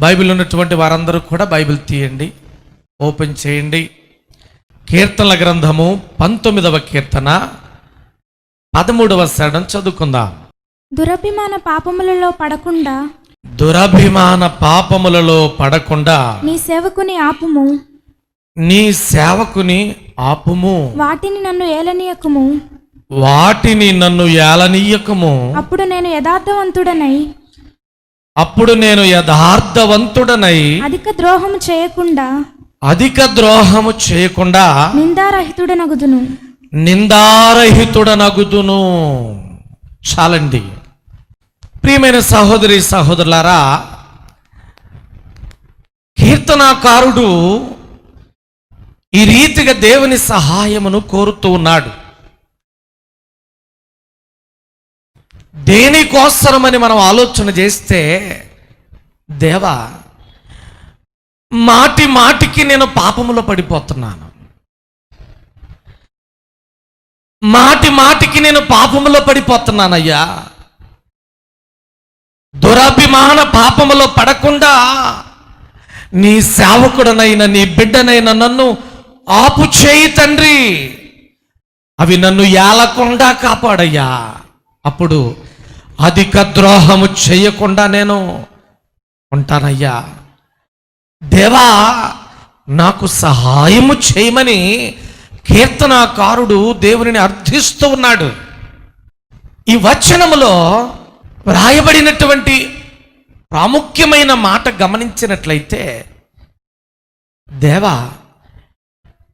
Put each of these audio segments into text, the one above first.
Bible ఉన్నటువంటి వారందరూ కూడా బైబిల్ తీయండి, ఓపెన్ చేయండి. కీర్తనల గ్రంథము 19వ కీర్తన 13వ వచనం చదువుకుందాం. దురభిమాన పాపములలో పడకుండా నీ సేవకుని ఆపుము. వాటిని నన్ను ఏలనీయకుము. అప్పుడు నేను యథార్థవంతుడనై అధిక ద్రోహము చేయకుండా నిందారహితుడనగుదును. చాలండి. ప్రియమైన సహోదరి సహోదరులారా, కీర్తనాకారుడు ఈ రీతిగా దేవుని సహాయమును కోరుతూ ఉన్నాడు. దేనికోసమని మనం ఆలోచన చేస్తే, దేవా, మాటి మాటికి నేను పాపములో పడిపోతున్నాను, మాటి మాటికి నేను పాపములో పడిపోతున్నానయ్యా. దురభిమాన పాపములో పడకుండా నీ సేవకుడనైన నీ బిడ్డనైన నన్ను ఆపు చేయి తండ్రి. అవి నన్ను ఏలకుండా కాపాడయ్యా. అప్పుడు అధిక ద్రోహము చేయకుండా నేను ఉంటానయ్యా. దేవా, నాకు సహాయము చేయమని కీర్తనాకారుడు దేవునిని అర్థిస్తూ ఉన్నాడు. ఈ వచనములో వ్రాయబడినటువంటి ప్రాముఖ్యమైన మాట గమనించినట్లయితే, దేవా,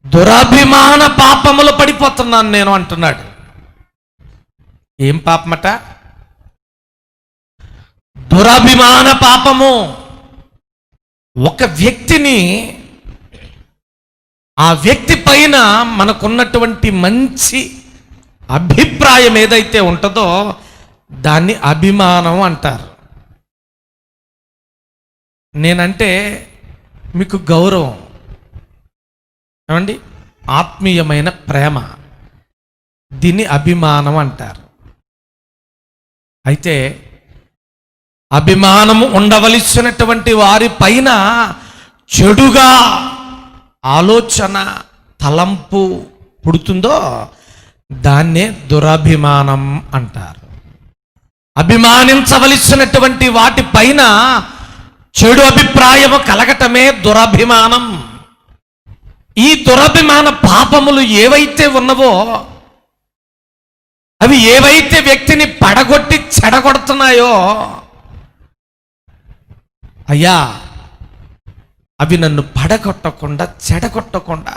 దురభిమాన పాపములు పడిపోతున్నాను నేను అంటున్నాడు. ఏం పాపమట? దురభిమాన పాపము. ఒక వ్యక్తిని, ఆ వ్యక్తి పైన మనకున్నటువంటి మంచి అభిప్రాయం ఏదైతే ఉంటుందో దాన్ని అభిమానం అంటారు. నేనంటే మీకు గౌరవం, ఏమండి, ఆత్మీయమైన ప్రేమ, దీన్ని అభిమానం అంటారు. అయితే అభిమానము ఉండవలసినటువంటి వారి పైన చెడుగా ఆలోచన తలంపు పుడుతుందో దాన్నే దురభిమానం అంటారు. అభిమానించవలసినటువంటి వాటి పైన చెడు అభిప్రాయము కలగటమే దురభిమానం. ఈ దురభిమాన పాపములు ఏవైతే ఉన్నవో, అవి ఏవైతే వ్యక్తిని పడగొట్టి చెడగొడుతున్నాయో, అయ్యా, అవి నన్ను పడగొట్టకుండా చెడగొట్టకుండా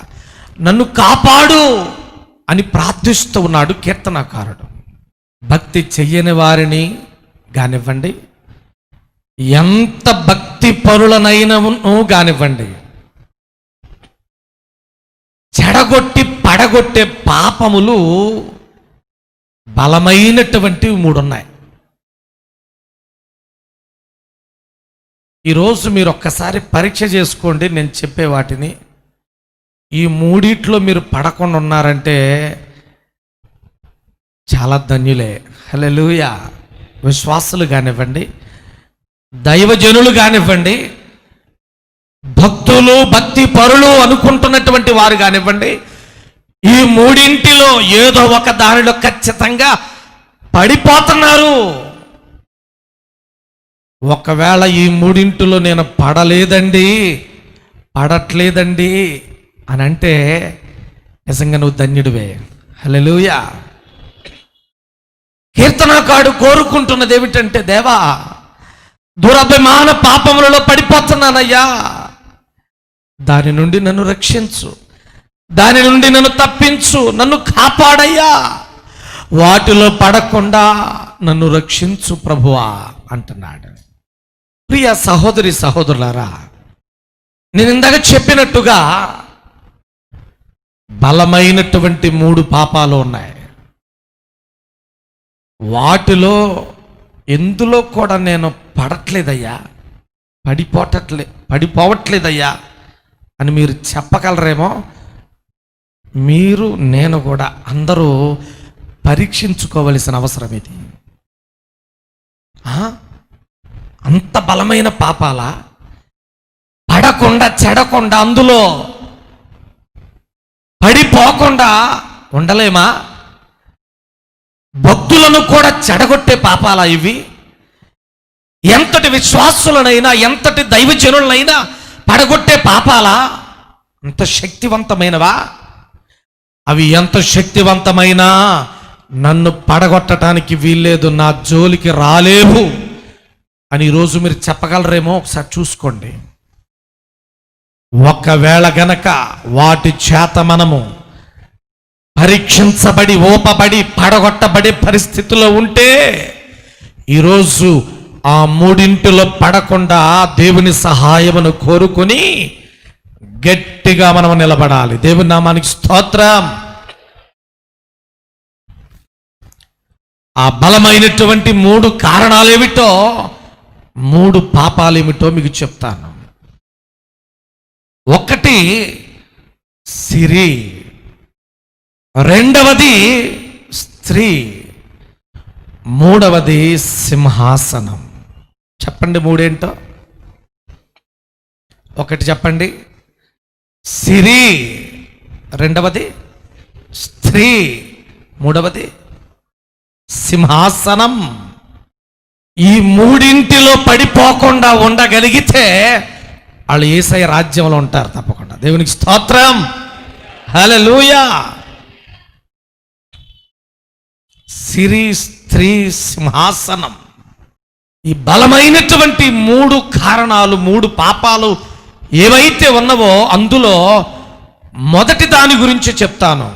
నన్ను కాపాడు అని ప్రార్థిస్తూ ఉన్నాడు కీర్తనాకారుడు. భక్తి చెయ్యని వారిని కానివ్వండి, ఎంత భక్తి పరులనైనను కానివ్వండి, చెడగొట్టి పడగొట్టే పాపములు బలమైనటువంటివి 3 ఉన్నాయి. ఈరోజు మీరు ఒక్కసారి పరీక్ష చేసుకోండి. నేను చెప్పే వాటిని ఈ 3 మీరు పడకుండా ఉన్నారంటే చాలా ధన్యులే. హల్లెలూయా. విశ్వాసులు కానివ్వండి, దైవజనులు కానివ్వండి, భక్తులు భక్తి పరులు అనుకుంటున్నటువంటి వారు కానివ్వండి, ఈ 3 ఏదో ఒక దానిలో ఖచ్చితంగా పడిపోతున్నారు. ఒకవేళ ఈ 3 నేను పడట్లేదండి అని అంటే నిజంగా నువ్వు ధన్యుడివే. హల్లెలూయా. కీర్తనకారుడు కోరుకుంటున్నది ఏమిటంటే, దేవా, దురభిమాన పాపములలో పడిపోతున్నానయ్యా, దాని నుండి నన్ను రక్షించు, దాని నుండి నన్ను తప్పించు, నన్ను కాపాడయ్యా, వాటిలో పడకుండా నన్ను రక్షించు ప్రభువా అంటున్నాడు. ప్రియ సహోదరి సహోదరులారా, నేను ఇందాక చెప్పినట్టుగా బలమైనటువంటి 3 పాపాలు ఉన్నాయి. ఎందులో కూడా నేను పడిపోవట్లేదయ్యా అని మీరు చెప్పగలరేమో. మీరు నేను కూడా అందరూ పరీక్షించుకోవలసిన అవసరం ఇది. అంత బలమైన పాపాలా? పడకుండా చెడకుండా అందులో పడిపోకుండా ఉండలేమా? భక్తులను కూడా చెడగొట్టే పాపాలా ఇవి? ఎంతటి విశ్వాసులనైనా ఎంతటి దైవజనులనైనా పడగొట్టే పాపాలా? అంత శక్తివంతమైనవా? అవి ఎంత శక్తివంతమైనా నన్ను పడగొట్టడానికి వీల్లేదు, నా జోలికి రాలేవు అని ఈరోజు మీరు చెప్పగలరేమో ఒకసారి చూసుకోండి. ఒకవేళ గనక వాటి చేత మనము పరీక్షించబడి ఓపబడి పడగొట్టబడే పరిస్థితిలో ఉంటే ఈరోజు ఆ మూడింటిలో పడకుండా దేవుని సహాయమును కోరుకొని గట్టిగా మనం నిలబడాలి. దేవుని నామానికి స్తోత్రం. ఆ బలమైనటువంటి 3 కారణాలేమిటో, 3 పాపాలేమిటో మీకు చెప్తాను. ఒకటి సిరి, రెండవది స్త్రీ, మూడవది సింహాసనం. చెప్పండి మూడేంటో. ఒకటి చెప్పండి సిరి, రెండవది స్త్రీ, మూడవది సింహాసనం. ఈ మూడింటిలో పడిపోకుండా ఉండగలిగితే వాళ్ళు యేసయ్య రాజ్యంలో ఉంటారు తప్పకుండా. దేవునికి స్తోత్రం. హల్లెలూయా. సిరి, స్త్రీ, సింహాసనం, ఈ బలమైనటువంటి 3 కారణాలు, 3 పాపాలు ఏవైతే ఉన్నవో అందులో మొదటి దాని గురించి చెప్తాను.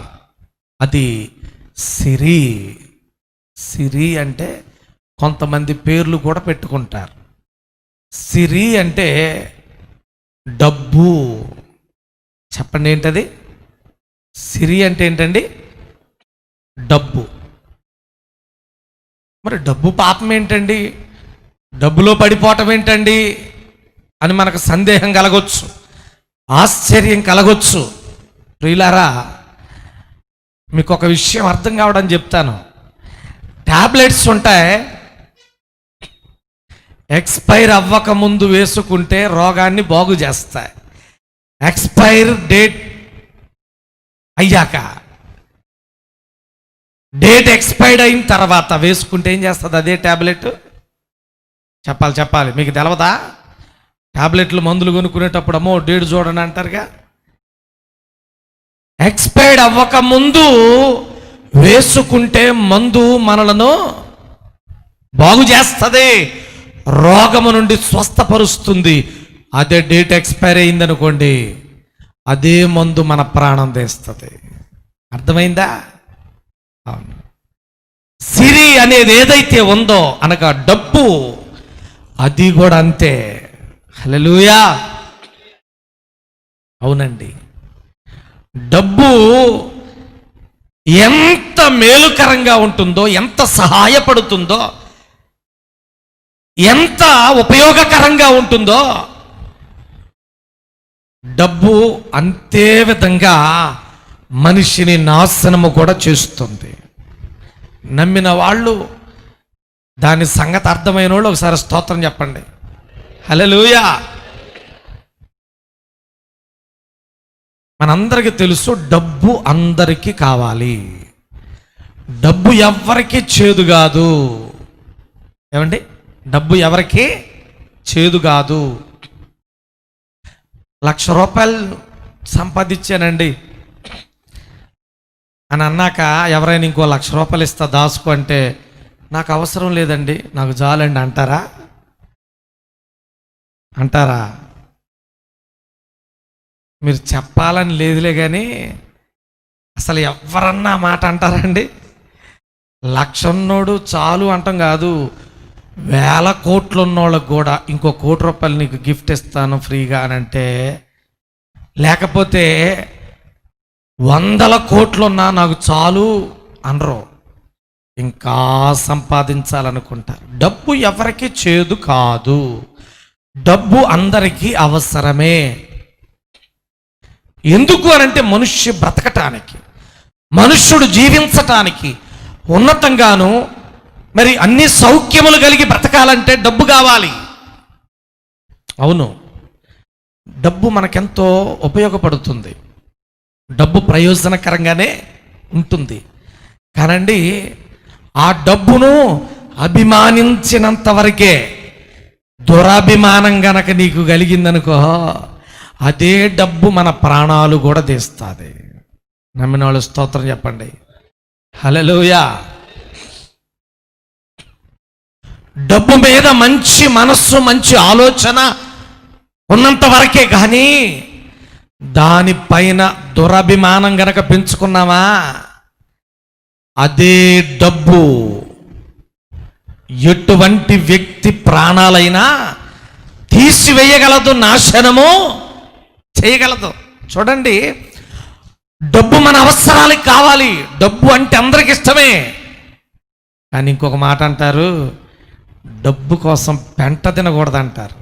అది సిరి. సిరి అంటే కొంతమంది పేర్లు కూడా పెట్టుకుంటారు. సిరి అంటే డబ్బు. చెప్పండి ఏంటది? సిరి అంటే ఏంటండి? డబ్బు. మరి డబ్బు పాపం ఏంటండి? డబ్బులో పడిపోవటం ఏంటండి అని మనకు సందేహం కలగొచ్చు, ఆశ్చర్యం కలగొచ్చు. ప్రియులారా, మీకు ఒక విషయం అర్థం కావడం చెప్తాను. టాబ్లెట్స్ ఉంటాయి, ఎక్స్పైర్ అవ్వక ముందు వేసుకుంటే రోగాన్ని బాగు చేస్తాయి. ఎక్స్పైర్ డేట్ అయ్యాక, డేట్ ఎక్స్పైర్డ్ అయిన తర్వాత వేసుకుంటే ఏం చేస్తుంది అదే టాబ్లెట్? చెప్పాలి, మీకు తెలవదా? టాబ్లెట్లు మందులు కొనుక్కునేటప్పుడు అమ్మో డేట్ చూడండి అంటారుగా. ఎక్స్పైర్డ్ అవ్వక ముందు వేసుకుంటే మందు మనలను బాగు చేస్తుంది, రోగము నుండి స్వస్థపరుస్తుంది. అదే డేట్ ఎక్స్పైర్ అయిందనుకోండి, అదే మందు మన ప్రాణం తీస్తుంది. అర్థమైందా? అవును. సిరి అనేది ఏదైతే ఉందో అనగా డబ్బు, అది కూడా అంతే. హల్లెలూయా. అవునండి. డబ్బు ఎంత మేలుకరంగా ఉంటుందో, ఎంత సహాయపడుతుందో, ఎంత ఉపయోగకరంగా ఉంటుందో డబ్బు అంతే విధంగా మనిషిని నాశనము కూడా చేస్తుంది. నమ్మిన వాళ్ళు, దాని సంగతి అర్థమైన వాళ్ళు ఒకసారి స్తోత్రం చెప్పండి. హల్లెలూయా. మనందరికీ తెలుసు డబ్బు అందరికీ కావాలి. డబ్బు ఎవరికి చేదు కాదు. ఏమండి? డబ్బు ఎవరికి చేదు కాదు. 1,00,000 రూపాయలు సంపాదించానండి అని అన్నాక ఎవరైనా ఇంకో 1,00,000 రూపాయలు ఇస్తా దాసుకో అంటే నాకు అవసరం లేదండి, నాకు చాలండి అంటారా? మీరు చెప్పాలని లేదులే కానీ అసలు ఎవరన్నా మాట అంటారండి? 1,00,000 ఉన్నోడు చాలు అంటాం కాదు, 1,000 కోట్లు ఉన్నోళ్ళకు కూడా ఇంకో 1 కోటి రూపాయలు నీకు గిఫ్ట్ ఇస్తాను ఫ్రీగా అని అంటే, లేకపోతే 100 కోట్లున్నా నాకు చాలు అనరు, ఇంకా సంపాదించాలనుకుంటారు. డబ్బు ఎవరికి చేదు కాదు, డబ్బు అందరికీ అవసరమే. ఎందుకు అనంటే మనుష్య బ్రతకటానికి, మనుష్యుడు జీవించటానికి, ఉన్నతంగాను మరి అన్ని సౌఖ్యములు కలిగి బ్రతకాలంటే డబ్బు కావాలి. అవును. డబ్బు మనకెంతో ఉపయోగపడుతుంది, డబ్బు ప్రయోజనకరంగానే ఉంటుంది. కానండి ఆ డబ్బును అభిమానించినంత వరకే. దురాభిమానం గనక నీకు కలిగిందనుకో, అదే డబ్బు మన ప్రాణాలు కూడా తీస్తుంది. నమ్మిన వాళ్ళు స్తోత్రం చెప్పండి. హల్లెలూయా. డబ్బు మీద మంచి మనస్సు, మంచి ఆలోచన ఉన్నంత వరకే. కానీ దానిపైన దురభిమానం గనక పెంచుకున్నావా, అదే డబ్బు ఎటువంటి వ్యక్తి ప్రాణాలైనా తీసివేయగలదు, నాశనము చేయగలదు. చూడండి, డబ్బు మన అవసరాలకు కావాలి. డబ్బు అంటే అందరికి ఇష్టమే. కానీ ఇంకొక మాట అంటారు, డబ్బు కోసం పెంట తినకూడదు అంటారు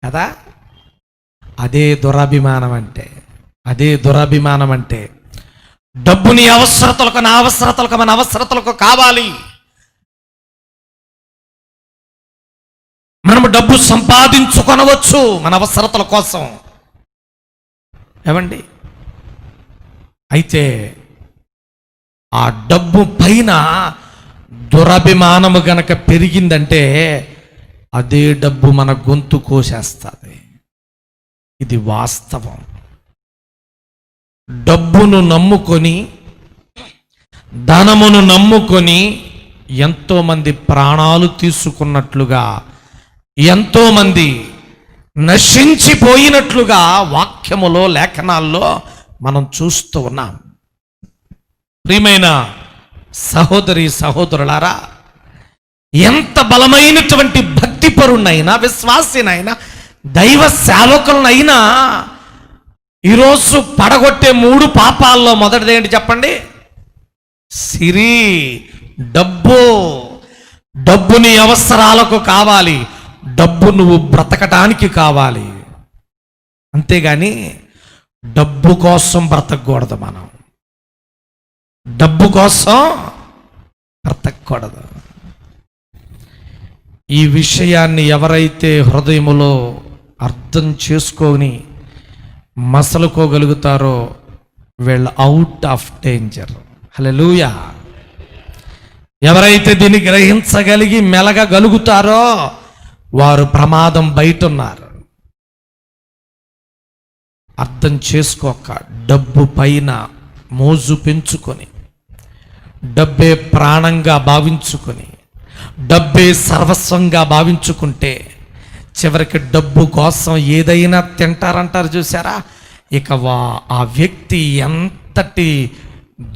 కదా. అదే దురాభిమానం అంటే. అదే దురాభిమానం అంటే. డబ్బు నీ అవసరతలకు, నా అవసరతలకు, మన అవసరతలకు కావాలి. మనము డబ్బు సంపాదించుకొనవచ్చు మన అవసరతల కోసం. ఏమండి? అయితే ఆ డబ్బు పైన దురభిమానము గనక పెరిగిందంటే అదే డబ్బు మన గొంతు కోసేస్తుంది. ఇది వాస్తవం. డబ్బును నమ్ముకొని, ధనమును నమ్ముకొని ఎంతోమంది ప్రాణాలు తీసుకున్నట్లుగా, ఎంతోమంది నశించిపోయినట్లుగా వాక్యములో, లేఖనాల్లో మనం చూస్తూ ఉన్నాం. ప్రియమైన సహోదరి సహోదరులారా, ఎంత బలమైనటువంటి భక్తిపరునైనా, విశ్వాసినైనా, దైవ సేవకులనైనా ఈరోజు పడగొట్టే 3 పాపాల్లో మొదటిది ఏంటి చెప్పండి? సిరి, డబ్బు. డబ్బు నీ అవసరాలకు కావాలి, డబ్బు నువ్వు బ్రతకటానికి కావాలి. అంతేగాని డబ్బు కోసం బ్రతకూడదు. మనం డబ్బు కోసం బ్రతకూడదు. ఈ విషయాన్ని ఎవరైతే హృదయములో అర్థం చేసుకొని మసలుకోగలుగుతారో వీళ్ళు అవుట్ ఆఫ్ డేంజర్. హల్లెలూయా. ఎవరైతే దీన్ని గ్రహించగలిగి మెలగగలుగుతారో వారు ప్రమాదం బయట ఉన్నారు. అర్థం చేసుకోక డబ్బు పైన మోజు పెంచుకొని, డబ్బే ప్రాణంగా భావించుకొని, డబ్బే సర్వస్వంగా భావించుకుంటే చివరికి డబ్బు కోసం ఏదైనా తింటారంటారు చూసారా. ఇక ఆ వ్యక్తి ఎంతటి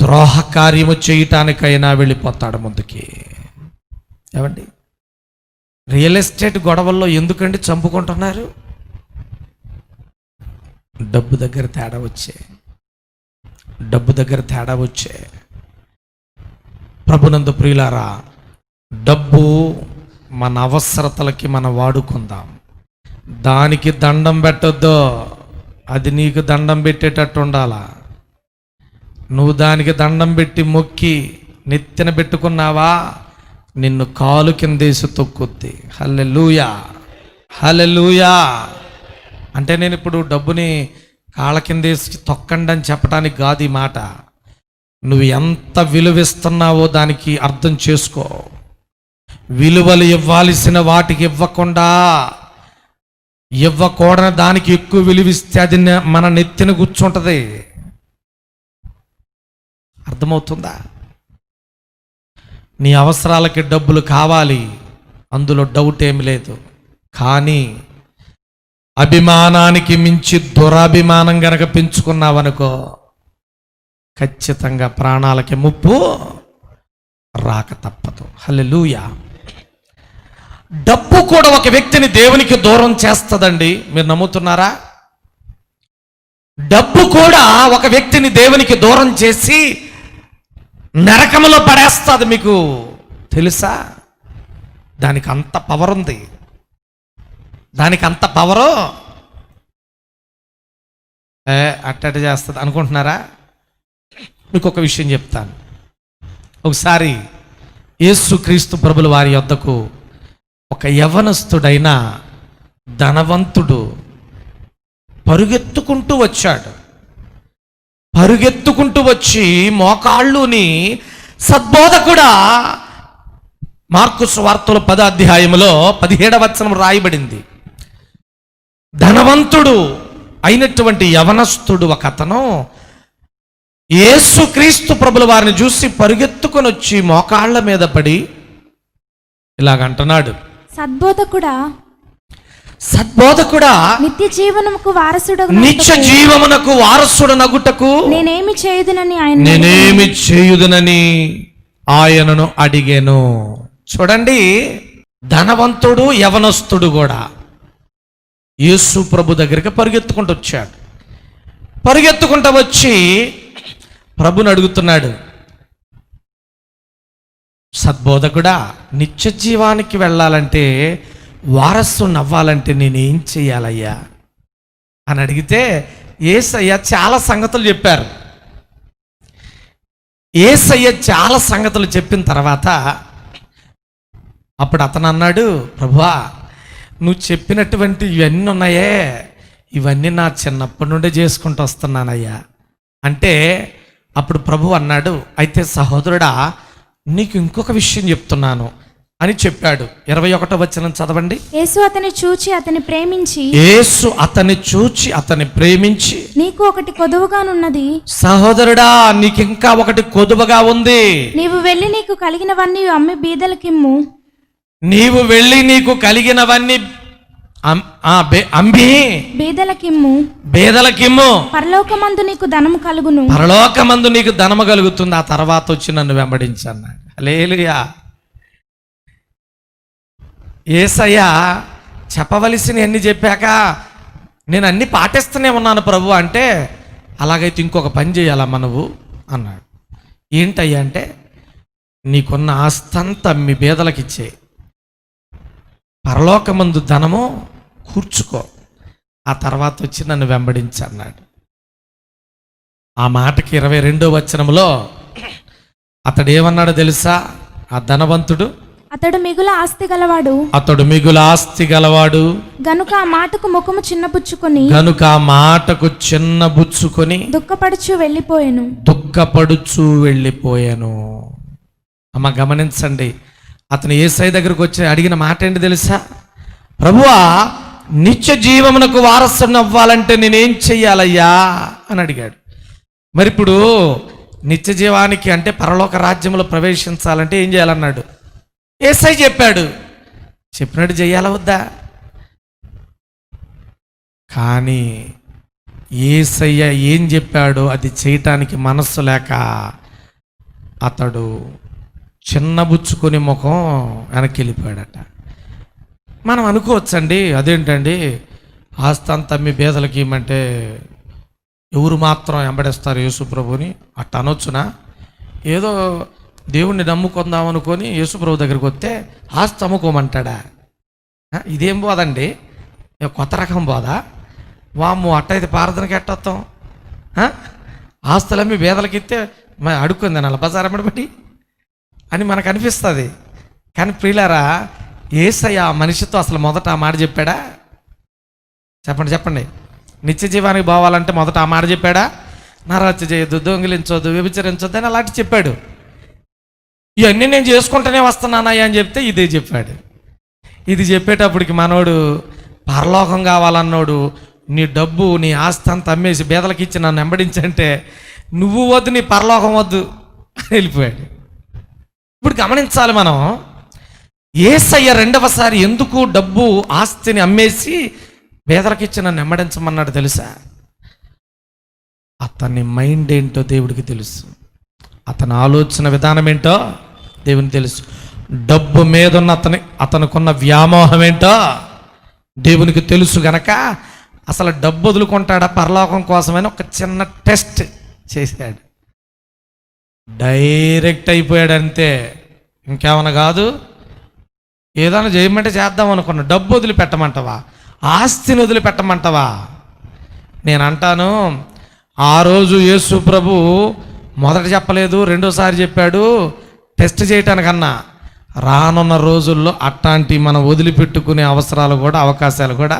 ద్రోహ కార్యము చేయటానికైనా వెళ్ళిపోతాడు ముందుకి. ఏమండి? రియల్ ఎస్టేట్ గొడవల్లో ఎందుకండి చంపుకుంటున్నారు? డబ్బు దగ్గర తేడా వచ్చే. డబ్బు దగ్గర తేడా వచ్చే. ప్రభునందు ప్రియులారా, డబ్బు మన అవసరతలకి మనం వాడుకుందాం. దానికి దండం పెట్టొద్దు. అది నీకు దండం పెట్టేటట్టు ఉండాలా. నువ్వు దానికి దండం పెట్టి మొక్కి నెత్తిన పెట్టుకున్నావా, నిన్ను కాలు కిందేసి తొక్కుద్ది. హల్లెలూయా, హల్లెలూయా. అంటే నేను ఇప్పుడు డబ్బుని కాళ్ళ కిందేసి తొక్కండి అని చెప్పడానికి కాదు ఈ మాట. నువ్వు ఎంత విలువిస్తున్నావో దానికి అర్థం చేసుకో. విలువలు ఇవ్వాల్సిన వాటికి ఇవ్వకుండా, ఇవ్వకూడని దానికి ఎక్కువ విలువిస్తే అది మన నెత్తిన కూర్చుంటుంది. అర్థమవుతుందా? నీ అవసరాలకి డబ్బులు కావాలి, అందులో డౌట్ ఏమి లేదు. కానీ అభిమానానికి మించి దురాభిమానం గనక పెంచుకున్నావనుకో, ఖచ్చితంగా ప్రాణాలకి ముప్పు రాక తప్పదు. హల్లెలూయా. డబ్బు కూడా ఒక వ్యక్తిని దేవునికి దూరం చేస్తుందండి. మీరు నమ్ముతున్నారా? డబ్బు కూడా ఒక వ్యక్తిని దేవునికి దూరం చేసి నరకములో పడేస్తుంది. మీకు తెలుసా? దానికి అంత పవర్ ఉంది. దానికి అంత పవరు. అట్టట చేస్తుంది అనుకుంటున్నారా? మీకు ఒక విషయం చెప్తాను. ఒకసారి యేసుక్రీస్తు ప్రభుల వారి యొద్దకు ఒక యవ్వనస్తుడైన ధనవంతుడు పరుగెత్తుకుంటూ వచ్చాడు. పరుగెత్తుకుంటూ వచ్చి మోకాళ్ళుని సద్బోధకుడా, మార్కు సువార్తలో 10వ అధ్యాయంలో 17వ వచనం రాయబడింది. ధనవంతుడు అయినటువంటి యవనస్తుడు ఒక అతను యేసుక్రీస్తు ప్రభుల వారిని చూసి పరుగెత్తుకొని వచ్చి మోకాళ్ళ మీద పడి ఇలాగంటున్నాడు, సద్బోధకుడా, నిత్య జీవనముకు నిత్య జీవమునకు వారసుడనగుటకు నేనేమి చేయుదునని ఆయనను అడిగెను. చూడండి, ధనవంతుడు యవనస్తుడు కూడా యేసు ప్రభు దగ్గరికి పరుగెత్తుకుంటూ వచ్చాడు. పరుగెత్తుకుంటూ వచ్చి ప్రభుని అడుగుతున్నాడు, సద్బోధకుడా, నిత్య జీవానికి వెళ్ళాలంటే, వారసుని అవ్వాలంటే నేనేం చెయ్యాలయ్యా అని అడిగితే యేసయ్య చాలా సంగతులు చెప్పారు. యేసయ్య చాలా సంగతులు చెప్పిన తర్వాత అప్పుడు అతను అన్నాడు, ప్రభువా, నువ్వు చెప్పినటువంటి ఇవన్నీ ఉన్నాయే, ఇవన్నీ నా చిన్నప్పటి నుండే చేసుకుంటూ వస్తున్నానయ్యా అంటే, అప్పుడు ప్రభు అన్నాడు, అయితే సహోదరుడా, నీకు ఇంకొక విషయం చెప్తున్నాను అని చెప్పాడు. 21వ వచనం చదవండి. యేసు అతని చూచి అతని ప్రేమించి నీకు ఒకటి కొదువగానున్నది, సహోదరుడా, నీకు ఇంకా ఒకటి కొదువగా ఉంది. నీవు వెళ్ళి నీకు కలిగినవన్నీ అమ్మి బీదలకిమ్ము. నీవు వెళ్ళి నీకు కలిగినవన్నీ అమ్మి బేదలకిమ్ము. పరలోకమందు నీకు ధనము కలుగును. పరలోకమందు నీకు ధనము కలుగుతుంది. ఆ తర్వాత వచ్చి నన్ను వెంబడించన్నాడు. హల్లెలూయా. యేసయ్య చెప్పవలసిన అన్ని చెప్పాక నేను అన్ని పాటిస్తూనే ఉన్నాను ప్రభు అంటే, అలాగైతే ఇంకొక పని చేయాలమ్మా నువ్వు అన్నాడు. ఏంటయ్యా అంటే, నీకున్న ఆస్తంతా మీ బేదలకిచ్చే, పరలోకమందు ధనము కూర్చుకో, ఆ తర్వాత వచ్చి నన్ను వెంబడించన్నాడు. ఆ మాటకి 22వ వచనంలో అతడు ఏమన్నాడో తెలుసా? ఆ ధనవంతుడు, అతడు మిగుల ఆస్తి గలవాడు గనుక ఆ మాటకు ముఖము చిన్నబుచ్చుకొని దుఃఖపడుచు వెళ్ళిపోయాను. అమ్మ గమనించండి, అతను యేసయ్య దగ్గరకు వచ్చి అడిగిన మాట ఏంటి తెలుసా? ప్రభువా, నిత్య జీవమునకు వారసుని అవ్వాలంటే నేనేం చెయ్యాలయ్యా అని అడిగాడు. మరి ఇప్పుడు నిత్య జీవానికి అంటే పరలోక రాజ్యంలో ప్రవేశించాలంటే ఏం చేయాలన్నాడు? యేసయ్య చెప్పాడు, చెప్పినట్టు చెయ్యాలా వద్దా? కానీ యేసయ్య ఏం చెప్పాడో అది చేయటానికి మనస్సు లేక అతడు చిన్నబుచ్చుకొని ముఖం వెనక్కి వెళ్ళిపోయాడట. మనం అనుకోవచ్చండి, అదేంటండి ఆస్తి అంతా మీ బేదలకి ఇవ్వమంటే ఎవరు మాత్రం వెంబడిస్తారు యేసు ప్రభుని అట్ట అనొచ్చునా? ఏదో దేవుణ్ణి నమ్ముకుందాం అనుకొని యేసు ప్రభు దగ్గరికి వస్తే ఆస్తి అమ్ముకోమంటాడా? ఇదేం బోధండి, కొత్త రకం బోధ. వాము అట్టయితే ప్రార్థనకి ఎట్టొస్తాం? ఆస్తులమ్మి బేదలకి ఇస్తే అడుక్కుంది నల్ల బజారమ్మడి బట్టి అని మనకు అనిపిస్తుంది. కానీ ప్రియులారా, యేసయ్య ఆ మనిషితో అసలు మొదట ఆ మాట చెప్పాడా? చెప్పండి. నిత్య జీవానికి పోవాలంటే మొదట ఆ మాట చెప్పాడా? నరహత్య చేయొద్దు, దొంగిలించొద్దు, వ్యభిచరించొద్దు అని అలాంటి చెప్పాడు. ఇవన్నీ నేను చేసుకుంటూనే వస్తున్నానయ్యా అని చెప్తే ఇదే చెప్పాడు. ఇది చెప్పేటప్పటికి మనోడు పరలోకం కావాలన్నోడు నీ డబ్బు నీ ఆస్తి అంతా అమ్మేసి బేదలకి ఇచ్చి నన్ను వెంబడించంటే నువ్వు వద్దు, నీ పరలోకం వద్దు అని వెళ్ళిపోయాడు. ఇప్పుడు గమనించాలి మనం, యేసయ్య రెండవసారి ఎందుకు డబ్బు ఆస్తిని అమ్మేసి బేదలకి ఇచ్చి నన్ను వెంబడించమన్నాడు తెలుసా? అతని మైండ్ ఏంటో దేవుడికి తెలుసు, అతని ఆలోచన విధానం ఏంటో దేవునికి తెలుసు. డబ్బు మీద ఉన్న అతనుకున్న వ్యామోహం ఏంటో దేవునికి తెలుసు గనక అసలు డబ్బు వదులుకుంటాడా పరలోకం కోసమని ఒక చిన్న టెస్ట్ చేశాడు. డైరెక్ట్ అయిపోయాడు అంతే, ఇంకేమన్నా కాదు. ఏదైనా చేయమంటే చేద్దాం అనుకున్నా, డబ్బు వదిలిపెట్టమంటావా? ఆస్తిని వదిలిపెట్టమంటావా? నేను అంటాను, ఆ రోజు యేసు ప్రభు మొదట చెప్పలేదు, రెండోసారి చెప్పాడు టెస్ట్ చేయటానికన్నా. రానున్న రోజుల్లో అట్లాంటి మనం వదిలిపెట్టుకునే అవసరాలు కూడా అవకాశాలు కూడా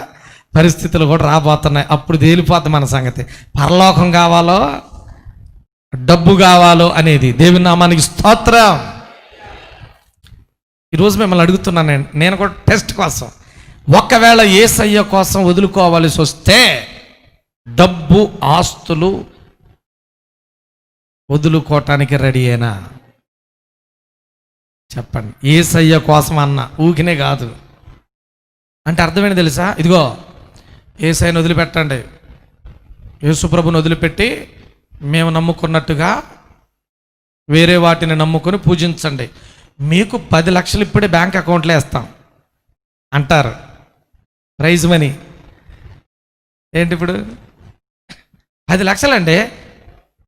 పరిస్థితులు కూడా రాబోతున్నాయి. అప్పుడు తేలిపోద్ది మన సంగతి. పరలోకం కావాలో డబ్బు కావాలో అనేది. దేవుని నామానికి స్తోత్రం. ఈరోజు మిమ్మల్ని అడుగుతున్నాను నేను కూడా టెస్ట్ కోసం. ఒకవేళ యేసయ్య కోసం వదులుకోవాల్సి వస్తే డబ్బు ఆస్తులు వదులుకోవటానికి రెడీ అయినా? చెప్పండి. యేసయ్య కోసం అన్న ఊకినే కాదు అంటే అర్థమేంటి తెలుసా? ఇదిగో యేసయ్యను వదిలిపెట్టండి, యేసుప్రభుని వదిలిపెట్టి మేము నమ్ముకున్నట్టుగా వేరే వాటిని నమ్ముకొని పూజించండి, మీకు 10 లక్షలు ఇప్పుడే బ్యాంక్ అకౌంట్లో వేస్తాం అంటారు. ప్రైజ్ మనీ ఏంటి ఇప్పుడు 10 లక్షలండి?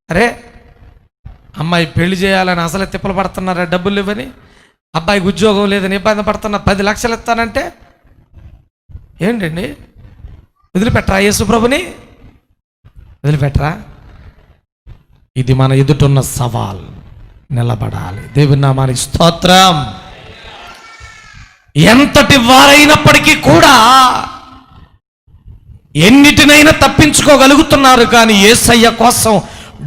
అరే అమ్మాయి పెళ్లి చేయాలని అసలు తిప్పలు పడుతున్నారా డబ్బులు ఇవ్వని, అబ్బాయికి ఉద్యోగం లేదని ఇబ్బంది పడుతున్నా, 10 లక్షలు ఇస్తానంటే ఏంటండి? వదిలిపెట్టరా యేసుప్రభుని? వదిలిపెట్టరా? ఇది మన ఎదుటున్న సవాల్. నిలబడాలి. దేవుని నామానికి స్తోత్రం. ఎంతటి వారైనప్పటికీ కూడా ఎన్నిటినైనా తప్పించుకోగలుగుతున్నారు, కానీ యేసయ్య కోసం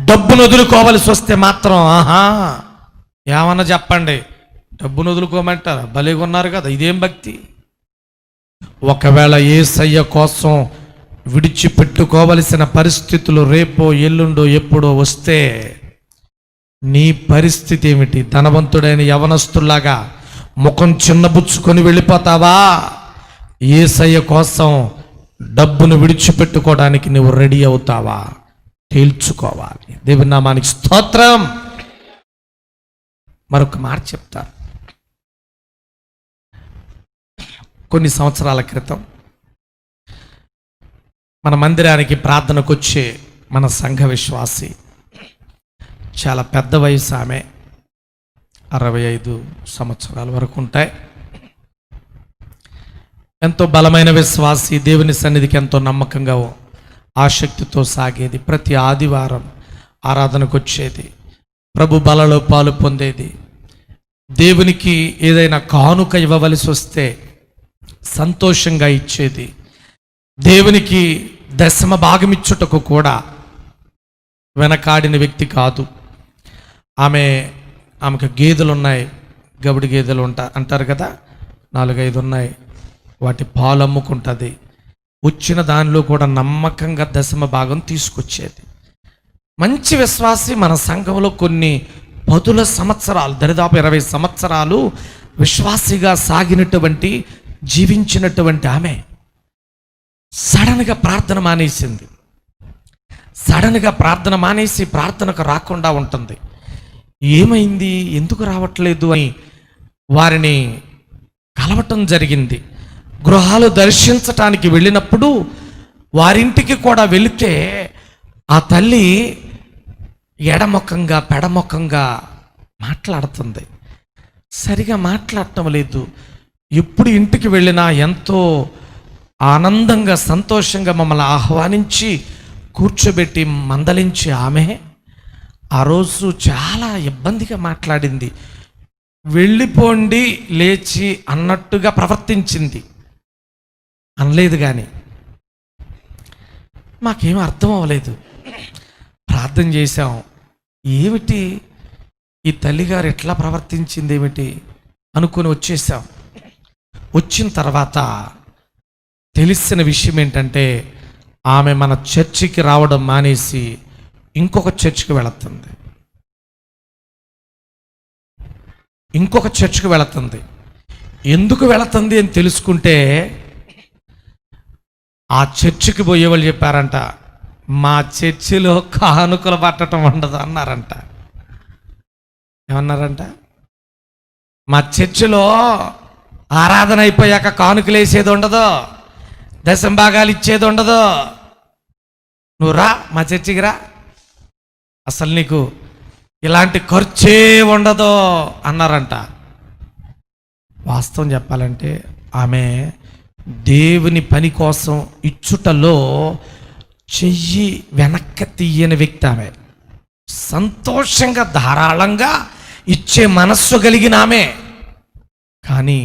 డబ్బును వదులుకోవలసి వస్తే మాత్రం ఏమన్నా చెప్పండి, డబ్బును వదులుకోమంటారు. భలేగా ఉన్నారు కదా, ఇదేం భక్తి? ఒకవేళ యేసయ్య కోసం విడిచిపెట్టుకోవలసిన పరిస్థితులు రేపో ఎల్లుండో ఎప్పుడో వస్తే నీ పరిస్థితి ఏమిటి? ధనవంతుడైన యవనస్తుల్లాగా ముఖం చిన్నబుచ్చుకొని వెళ్ళిపోతావా? యేసయ్య కోసం డబ్బును విడిచిపెట్టుకోవడానికి నువ్వు రెడీ అవుతావా? తేల్చుకోవాలి. దేవుని నామానికి స్తోత్రం. మరొక మాట చెప్తా. కొన్ని సంవత్సరాల క్రితం మన మందిరానికి ప్రార్థనకు వచ్చే మన సంఘ విశ్వాసి, చాలా పెద్ద వయసు ఆమె, 65 సంవత్సరాల వరకు ఉంటాయి. ఎంతో బలమైన విశ్వాసి, దేవుని సన్నిధికి ఎంతో నమ్మకంగా ఆసక్తితో సాగేది, ప్రతి ఆదివారం ఆరాధనకు వచ్చేది, ప్రభు బలలో పాలు పొందేది, దేవునికి ఏదైనా కానుక ఇవ్వవలసి వస్తే సంతోషంగా ఇచ్చేది, దేవునికి దశమ భాగమిచ్చుటకు కూడా వెనకాడిన వ్యక్తి కాదు. ఆమెకు గేదెలు ఉన్నాయి, గబడి గేదెలు అంటారు కదా, 4-5 ఉన్నాయి. వాటి పాలు అమ్ముకుంటుంది. వచ్చిన దానిలో కూడా నమ్మకంగా దశమ భాగం తీసుకొచ్చేది. మంచి విశ్వాసి. మన సంఘంలో కొన్ని 10 సంవత్సరాలు, దరిదాపు 20 సంవత్సరాలు విశ్వాసిగా సాగినటువంటి, జీవించినటువంటి ఆమె సడన్గా ప్రార్థన మానేసింది. సడన్గా ప్రార్థన మానేసి ప్రార్థనకు రాకుండా ఉంటుంది. ఏమైంది, ఎందుకు రావట్లేదు అని వారిని కలవటం జరిగింది. గృహాలు దర్శించటానికి వెళ్ళినప్పుడు వారింటికి కూడా వెళితే ఆ తల్లి ఎడముఖంగా పెడముఖంగా మాట్లాడుతుంది. సరిగా మాట్లాడటం లేదు. ఎప్పుడు ఇంటికి వెళ్ళినా ఎంతో ఆనందంగా సంతోషంగా మమ్మల్ని ఆహ్వానించి కూర్చోబెట్టి మందలించి ఆమె ఆ రోజు చాలా ఇబ్బందిగా మాట్లాడింది. వెళ్ళిపోండి లేచి అన్నట్టుగా ప్రవర్తించింది. అనలేదు, కానీ మాకేం అర్థం అవ్వలేదు. ప్రార్థన చేశాం, ఏమిటి ఈ తల్లిగారు ఎట్లా ప్రవర్తించింది ఏమిటి అనుకుని వచ్చేసాం. వచ్చిన తర్వాత తెలిసిన విషయం ఏంటంటే ఆమె మన చర్చికి రావడం మానేసి ఇంకొక చర్చికి వెళుతుంది. ఎందుకు వెళుతుంది అని తెలుసుకుంటే ఆ చర్చికి పోయేవాళ్ళు చెప్పారంట, మా చర్చిలో కానుకలు పట్టడం ఉండదు అన్నారంట. ఏమన్నారంట? మా చర్చిలో ఆరాధన అయిపోయాక కానుకలు వేసేది ఉండదు, దశంభాగాలు ఇచ్చేది ఉండదు, నువ్వు రా మా చర్చికి రా, అసలు నీకు ఇలాంటి ఖర్చే ఉండదు అన్నారంట. వాస్తవం చెప్పాలంటే ఆమె దేవుని పని కోసం ఇచ్చుటలో చెయ్యి వెనక్కి తీయని వ్యక్తి. ఆమె సంతోషంగా ధారాళంగా ఇచ్చే మనస్సు కలిగిన ఆమె. కానీ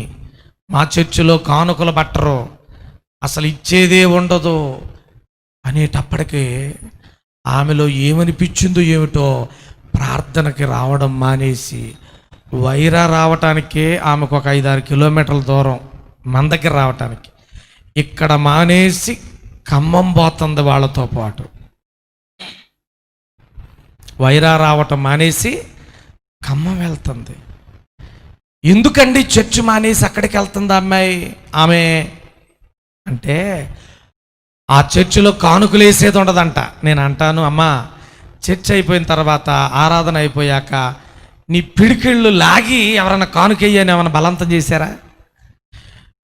మా చర్చిలో కానుకలు పట్టరు, అసలు ఇచ్చేదే ఉండదు అనేటప్పటికీ ఆమెలో ఏమనిపించిందో ఏమిటో ప్రార్థనకి రావడం మానేసి వైరా రావటానికే ఆమెకు ఒక 5-6 కిలోమీటర్ల దూరం మన దగ్గర రావటానికి ఇక్కడ మానేసి ఖమ్మం పోతుంది వాళ్ళతో పాటు. వైరా రావటం మానేసి ఖమ్మం వెళ్తుంది. ఎందుకండి చర్చ్ మానేసి అక్కడికి వెళ్తుంది అమ్మాయి ఆమె అంటే ఆ చర్చిలో కానుకలు వేసేది ఉండదంట. నేను అంటాను, అమ్మా చర్చ్ అయిపోయిన తర్వాత ఆరాధన అయిపోయాక నీ పిడికిళ్ళు లాగి ఎవరన్నా కానుకేయని ఏమైనా బలవంతం చేశారా?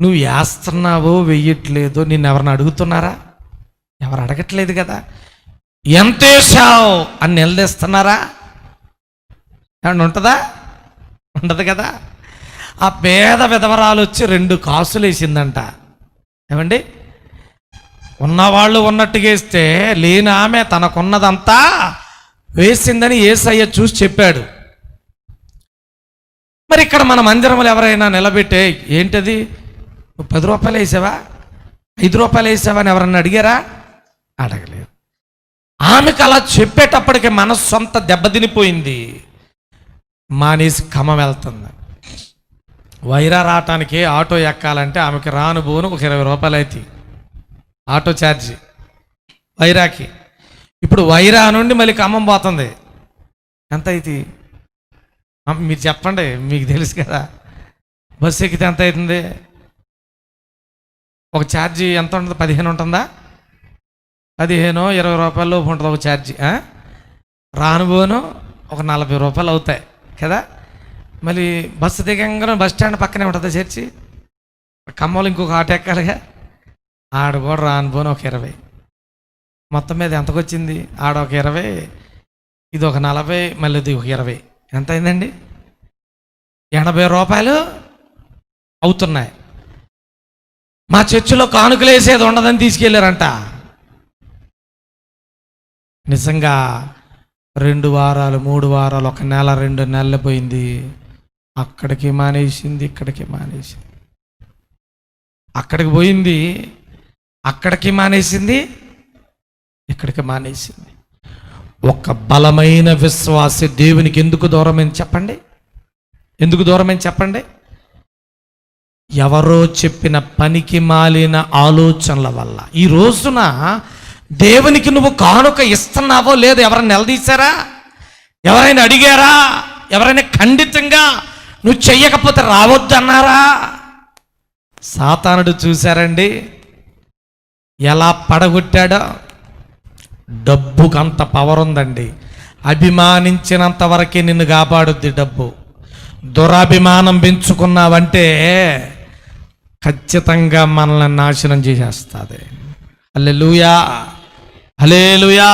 నువ్వు వేస్తున్నావో వెయ్యట్లేదో నిన్ను ఎవరన్నా అడుగుతున్నారా? ఎవరు అడగట్లేదు కదా. ఎంత వేసావు అని నిలదీస్తున్నారా? ఏమన్నా ఉంటుందా? ఉండదు కదా. ఆ పేద విధవరాలు వచ్చి 2 కాసులు వేసిందంట. ఏమండి, ఉన్నవాళ్ళు ఉన్నట్టుగా వేస్తే లేని ఆమె తనకున్నదంతా వేసిందని యేసయ్య చూసి చెప్పాడు. మరి ఇక్కడ మన మందిరంలో ఎవరైనా నిలబెట్టే ఏంటది, 10 రూపాయలు వేసావా 5 రూపాయలు వేసావా అని ఎవరన్నా అడిగారా? అడగలేదు. ఆమెకు అలా చెప్పేటప్పటికి మనస్సు అంతా దెబ్బతినిపోయింది. మానేసి ఖమ్మం వెళ్తుంది. వైరా రావటానికి ఆటో ఎక్కాలంటే ఆమెకి రాను పోను ఒక 20 రూపాయలు అవుతాయి ఆటో ఛార్జీ వైరాకి. ఇప్పుడు వైరా నుండి మళ్ళీ ఖమ్మం పోతుంది, ఎంత అవుతుంది మీరు చెప్పండి, మీకు తెలుసు కదా. బస్సు ఎక్కితే ఎంత అవుతుంది? ఒక ఛార్జీ ఎంత ఉంటుంది? 15 ఉంటుందా? 15-20 రూపాయల లోపు ఉంటుంది ఒక ఛార్జీ. రానుబోను ఒక 40 రూపాయలు అవుతాయి కదా. మళ్ళీ బస్సు దిగంగానే బస్ స్టాండ్ పక్కనే ఉంటుంది చర్చి. ఖమ్మంలో ఇంకొక ఆటో ఎక్కాలిగా, ఆడ కూడా రానుబోను ఒక 20. మొత్తం మీద ఎంతకు వచ్చింది? ఆడ ఒక 20, ఇది ఒక 40, మళ్ళీ ఇది ఒక 20. ఎంత అయిందండి? 80 రూపాయలు అవుతున్నాయి. మా చర్చిలో కానుకలు వేసేది ఉండదని తీసుకెళ్ళారంట. నిజంగా 2 వారాలు 3 వారాలు 1 నెల 2 నెలలు పోయింది. అక్కడికి మానేసింది, ఇక్కడికి మానేసింది, అక్కడికి పోయింది, అక్కడికి మానేసింది, ఇక్కడికి మానేసింది. ఒక బలమైన విశ్వాసి దేవునికి ఎందుకు దూరమని చెప్పండి? ఎందుకు దూరమని చెప్పండి? ఎవరో చెప్పిన పనికి మాలిన ఆలోచనల వల్ల. ఈ రోజున దేవునికి నువ్వు కానుక ఇస్తున్నావో లేదో ఎవరైనా నిలదీశారా? ఎవరైనా అడిగారా? ఎవరైనా ఖండితంగా నువ్వు చెయ్యకపోతే రావద్దు అన్నారా? సాతానుడు చూశారండి ఎలా పడగొట్టాడో. డబ్బుకు అంత పవర్ ఉందండి. అభిమానించినంత వరకే నిన్ను కాపాడుద్ది డబ్బు. దురాభిమానం పెంచుకున్నావంటే ఖచ్చితంగా మనల్ని నాశనం చేసేస్తుంది. హల్లెలూయా, హల్లెలూయా.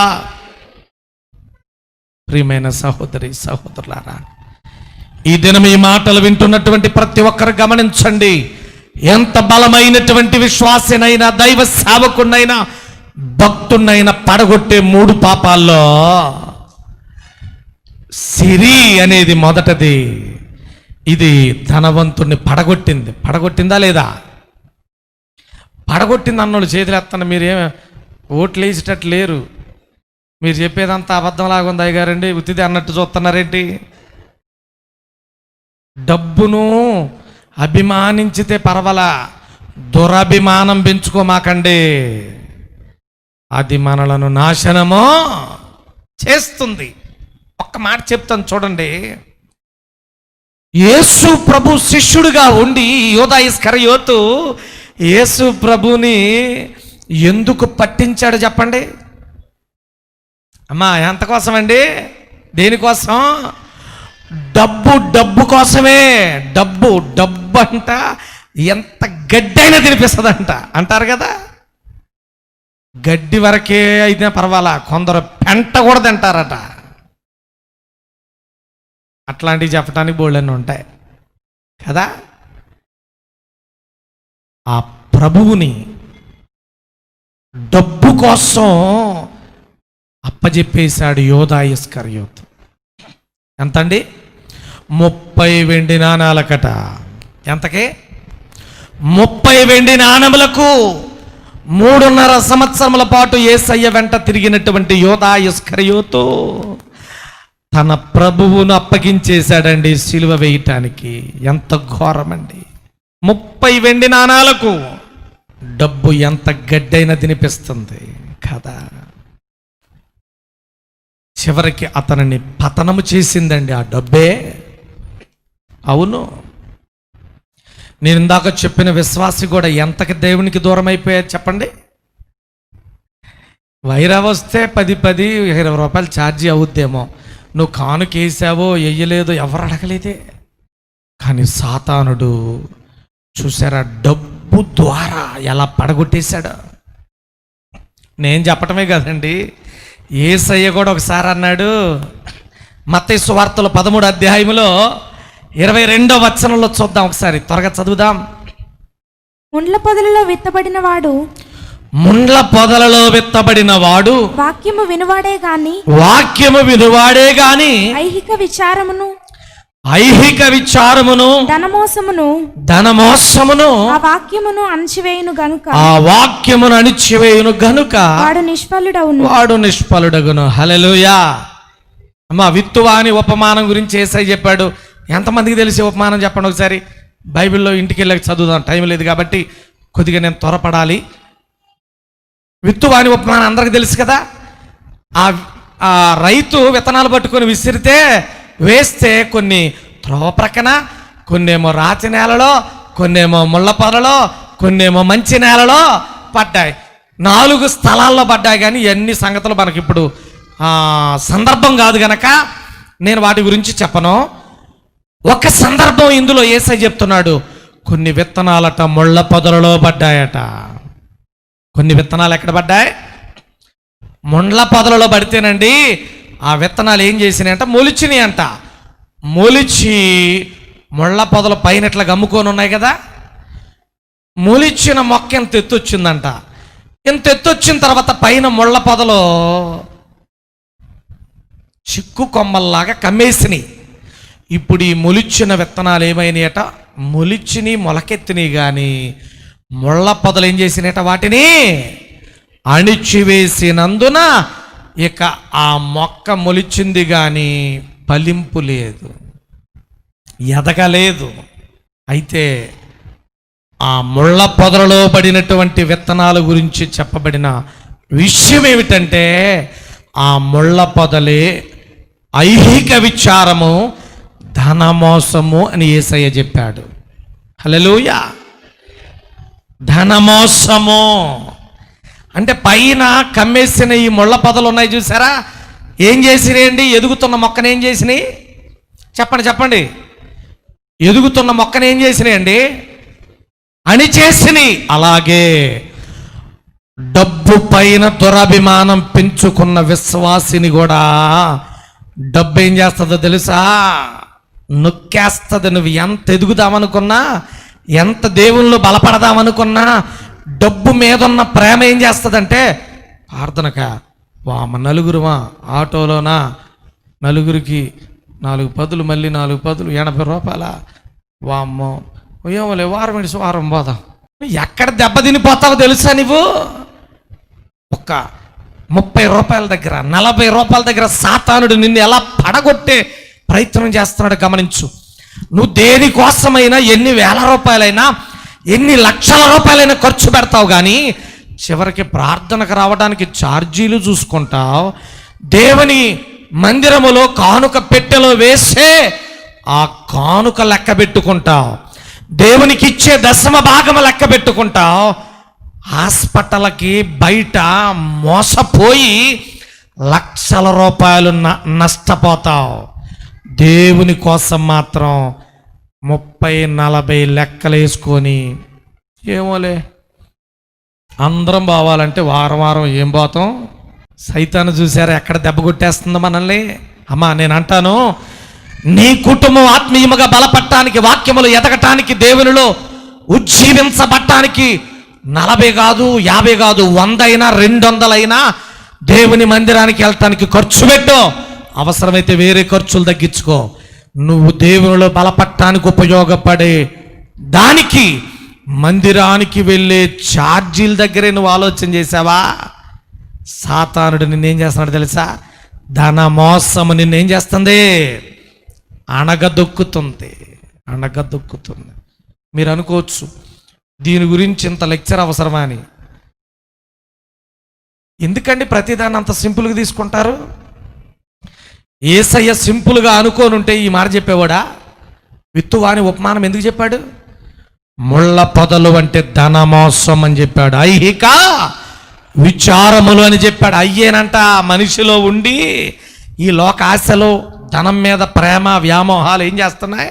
ప్రియమైన సహోదరి సహోదరులారా, ఈ దినం ఈ మాటలు వింటున్నటువంటి ప్రతి ఒక్కరు గమనించండి. ఎంత బలమైనటువంటి విశ్వాసనైనా దైవ సేవకునైనా భక్తునైనా పడగొట్టే 3 పాపాల్లో సిరి అనేది మొదటది. ఇది ధనవంతుణ్ణి పడగొట్టిందా లేదా? పడగొట్టింది అన్నోళ్ళు చేతులు ఎత్తండి. మీరేం ఓట్లు వేసేటట్టు లేరు. మీరు చెప్పేదంతా అబద్ధంలాగా ఉంది అయ్యగారండి, ఉత్తిది అన్నట్టు చూస్తున్నారేంటి? డబ్బును అభిమానించితే పర్వాలా, దురభిమానం పెంచుకోమాకండి. అది మనలను నాశనమో చేస్తుంది. ఒక్క మాట చెప్తాను చూడండి. యేసు ప్రభు శిష్యుడిగా ఉండి యోధా ఇస్కరియోతు యేసు ప్రభుని ఎందుకు పట్టించాడు చెప్పండి? అమ్మా ఎంతకోసం అండి? దేనికోసం? డబ్బు కోసమే. డబ్బు అంట ఎంత గడ్డైనా తినిపిస్తుందంట అంటారు కదా. గడ్డి వరకే అయినా పర్వాలా, కొందరు పెంట కూడా తింటారట. అట్లాంటివి చెప్పడానికి బోళ్ళన్నీ ఉంటాయి కదా. ఆ ప్రభువుని డబ్బు కోసం అప్పజెప్పేశాడు యోధా ఇస్కరియోతు. ఎంతండి? 30 వెండి నాణాలకట. ఎంతకే? 30 వెండి నాణములకు 3.5 సంవత్సరముల పాటు యేసయ్య వెంట తిరిగినటువంటి యోధా ఇస్కరియోతు తన ప్రభువును అప్పగించేశాడండి సిలువ వేయటానికి. ఎంత ఘోరమండి! 30 వెండి నాణాలకు డబ్బు ఎంత గడ్డైనా తినిపిస్తుంది కదా. చివరికి అతనిని పతనము చేసిందండి ఆ డబ్బే. అవును, నేను ఇందాక చెప్పిన విశ్వాసి కూడా ఎంతకి దేవునికి దూరం అయిపోయారు చెప్పండి. వైరా వస్తే 10 20 రూపాయలు ఛార్జీ అవుద్దేమో, నువ్వు కానుక వేసావో వేయలేదో ఎవరు అడగలేదే. కానీ సాతానుడు చూసారా, డబ్బు ద్వారా ఎలా పడగొట్టేశాడు. నేను చెప్పటమే కదండి, యేసయ్య కూడా ఒకసారి అన్నాడు. మత్తయి సువార్తలో 13వ అధ్యాయంలో 22వ వచనంలో చూద్దాం, ఒకసారి త్వరగా చదువుదాం. ముండ్ల పొదలలో విత్తబడిన వాడు, ముండ్ల పొదలలో విత్తబడిన వాడు వాక్యము వినువాడే గాని ఐహిక విచారమును ధనమోసమును ఆ వాక్యమును అణిచివేయును గనుక వాడు నిష్ఫలుడగును. హల్లెలూయా. అమ్మా, విత్తువాని ఉపమానం గురించి యేసయ్య చెప్పాడు. ఎంతమందికి తెలిసి ఉపమానం చెప్పండి ఒకసారి. బైబిల్లో ఇంటికి వెళ్ళి చదువుదాం, టైం లేదు కాబట్టి కొద్దిగా నేను త్వరపడాలి. విత్తువాని ఉపమానం అందరికి తెలుసు కదా. ఆ రైతు విత్తనాలు పట్టుకొని విసిరితే వేస్తే కొన్ని త్రోవ ప్రక్కన, కొన్నేమో రాతి నేలలో, కొన్నేమో ముళ్ళ పొదలో, కొన్నేమో మంచి నేలలో పడ్డాయి. 4 స్థలాల్లో పడ్డాయి. కానీ ఎన్ని సంగతులు మనకి ఇప్పుడు సందర్భం కాదు గనక నేను వాటి గురించి చెప్పను. ఒక సందర్భం ఇందులో యేసయ్య చెప్తున్నాడు. కొన్ని విత్తనాలట ముళ్ళ పొదలలో పడ్డాయట. కొన్ని విత్తనాలు ఎక్కడ పడ్డాయి? ముళ్ళ పొదలలో పడితేనండి ఆ విత్తనాలు ఏం చేసినాయంట, మొలిచినాయి అంట. మొలిచి ముళ్ళ పొదల పైన ఇట్లా గమ్ముకొని ఉన్నాయి కదా, మొలిచిన మొక్క ఎంత ఎత్తొచ్చిందంట. ఇంత ఎత్తొచ్చిన తర్వాత పైన ముళ్ళ పొదలో చిక్కు కొమ్మల్లాగా కమ్మేసినాయి. ఇప్పుడు ఈ మొలిచిన విత్తనాలు ఏమైనాయట, మొలకెత్తినాయి. కానీ ముళ్ళ పొదలు ఏం చేసినాయట, వాటిని అణిచివేసినందున ఇక ఆ మొక్క మొలిచింది కానీ ఫలింపు లేదు, ఎదగలేదు. అయితే ఆ ముళ్ళ పొదలలో పడినటువంటి విత్తనాల గురించి చెప్పబడిన విషయం ఏమిటంటే, ఆ ముళ్ళ పొదలే ఐహిక విచారము, ధనమోసము అని యేసయ్య చెప్పాడు. హల్లెలూయా. ధనమోసము అంటే పైన కమ్మేసిన ఈ ముళ్ళ పొదలు ఉన్నాయి చూసారా, ఏం చేసినాయండి? ఎదుగుతున్న మొక్కను ఏం చేసినాయి చెప్పండి. ఎదుగుతున్న మొక్కను ఏం చేసినాయండి? అణిచేసినాయి. అలాగే డబ్బు పైన దురభిమానం పెంచుకున్న విశ్వాసిని కూడా డబ్బు ఏం చేస్తుందో తెలుసా? నొక్కేస్తుంది. నువ్వు ఎంత ఎదుగుదామనుకున్నా, ఎంత దేవుళ్ళు బలపడదామనుకున్నా, డబ్బు మీదున్న ప్రేమ ఏం చేస్తుందంటే, ప్రార్థనక నలుగురుమా ఆటోలోనా, నలుగురికి 4 పదులు, మళ్ళీ 4 పదులు 80 రూపాయల. వామ్మో, ఏమోలే, వారం విడిచి వారం పోదాం. ఎక్కడ దెబ్బ తినిపోతావో తెలుసా? నువ్వు ఒక 30 రూపాయల దగ్గర, 40 రూపాయల దగ్గర సాతానుడు నిన్ను ఎలా పడగొట్టే ప్రయత్నం చేస్తున్నాడు గమనించు. నువ్వు దేనికోసమైనా ఎన్ని వేల రూపాయలైనా, ఎన్ని లక్షల రూపాయలైనా ఖర్చు పెడతావు. కానీ చివరికి ప్రార్థనకు రావడానికి ఛార్జీలు చూసుకుంటావు. దేవుని మందిరములో కానుక పెట్టెలో వేసే ఆ కానుక లెక్క పెట్టుకుంటావు. దేవునికి ఇచ్చే 10వ భాగం లెక్క పెట్టుకుంటావు. హాస్పిటల్కి బయట మోసపోయి లక్షల రూపాయలు నష్టపోతావు. దేవుని కోసం మాత్రం 30-40 లెక్కలు వేసుకొని, ఏమోలే అందరం పోవాలంటే వారం ఏం పోతాం? సైతాను చూసారా ఎక్కడ దెబ్బ కొట్టేస్తుందో మనల్ని. అమ్మా, నేను అంటాను, నీ కుటుంబం ఆత్మీయముగా బలపడటానికి, వాక్యములు ఎదగటానికి, దేవునిలో ఉజ్జీవించబడటానికి 40 కాదు, 50 కాదు, 100 అయినా 200 అయినా దేవుని మందిరానికి వెళ్ళటానికి ఖర్చు పెట్టు. అవసరమైతే వేరే ఖర్చులు తగ్గించుకో. నువ్వు దేవునిలో బలపడటానికి ఉపయోగపడే దానికి మందిరానికి వెళ్ళే ఛార్జీల దగ్గరే నువ్వు ఆలోచన చేసావా? సాతానుడు నిన్నేం చేస్తున్నాడు తెలుసా? ధన మోసము నిన్నేం చేస్తుంది? అణగదొక్కుతుంది. మీరు అనుకోవచ్చు దీని గురించి ఇంత లెక్చర్ అవసరమా అని. ఎందుకండి ప్రతిదాన్ని అంత సింపుల్గా తీసుకుంటారు? యేసయ్య సింపుల్గా అనుకోనుంటే ఈ మాట చెప్పేవాడా? విత్తువాని ఉపమానం ఎందుకు చెప్పాడు? ముళ్ళ పొదలు అంటే ధనమోసం అని చెప్పాడు. ఐహిక విచారములు అని చెప్పాడు. అయ్యేనంట మనిషిలో ఉండి ఈ లోక ఆశలు, ధనం మీద ప్రేమ, వ్యామోహాలు ఏం చేస్తున్నాయి?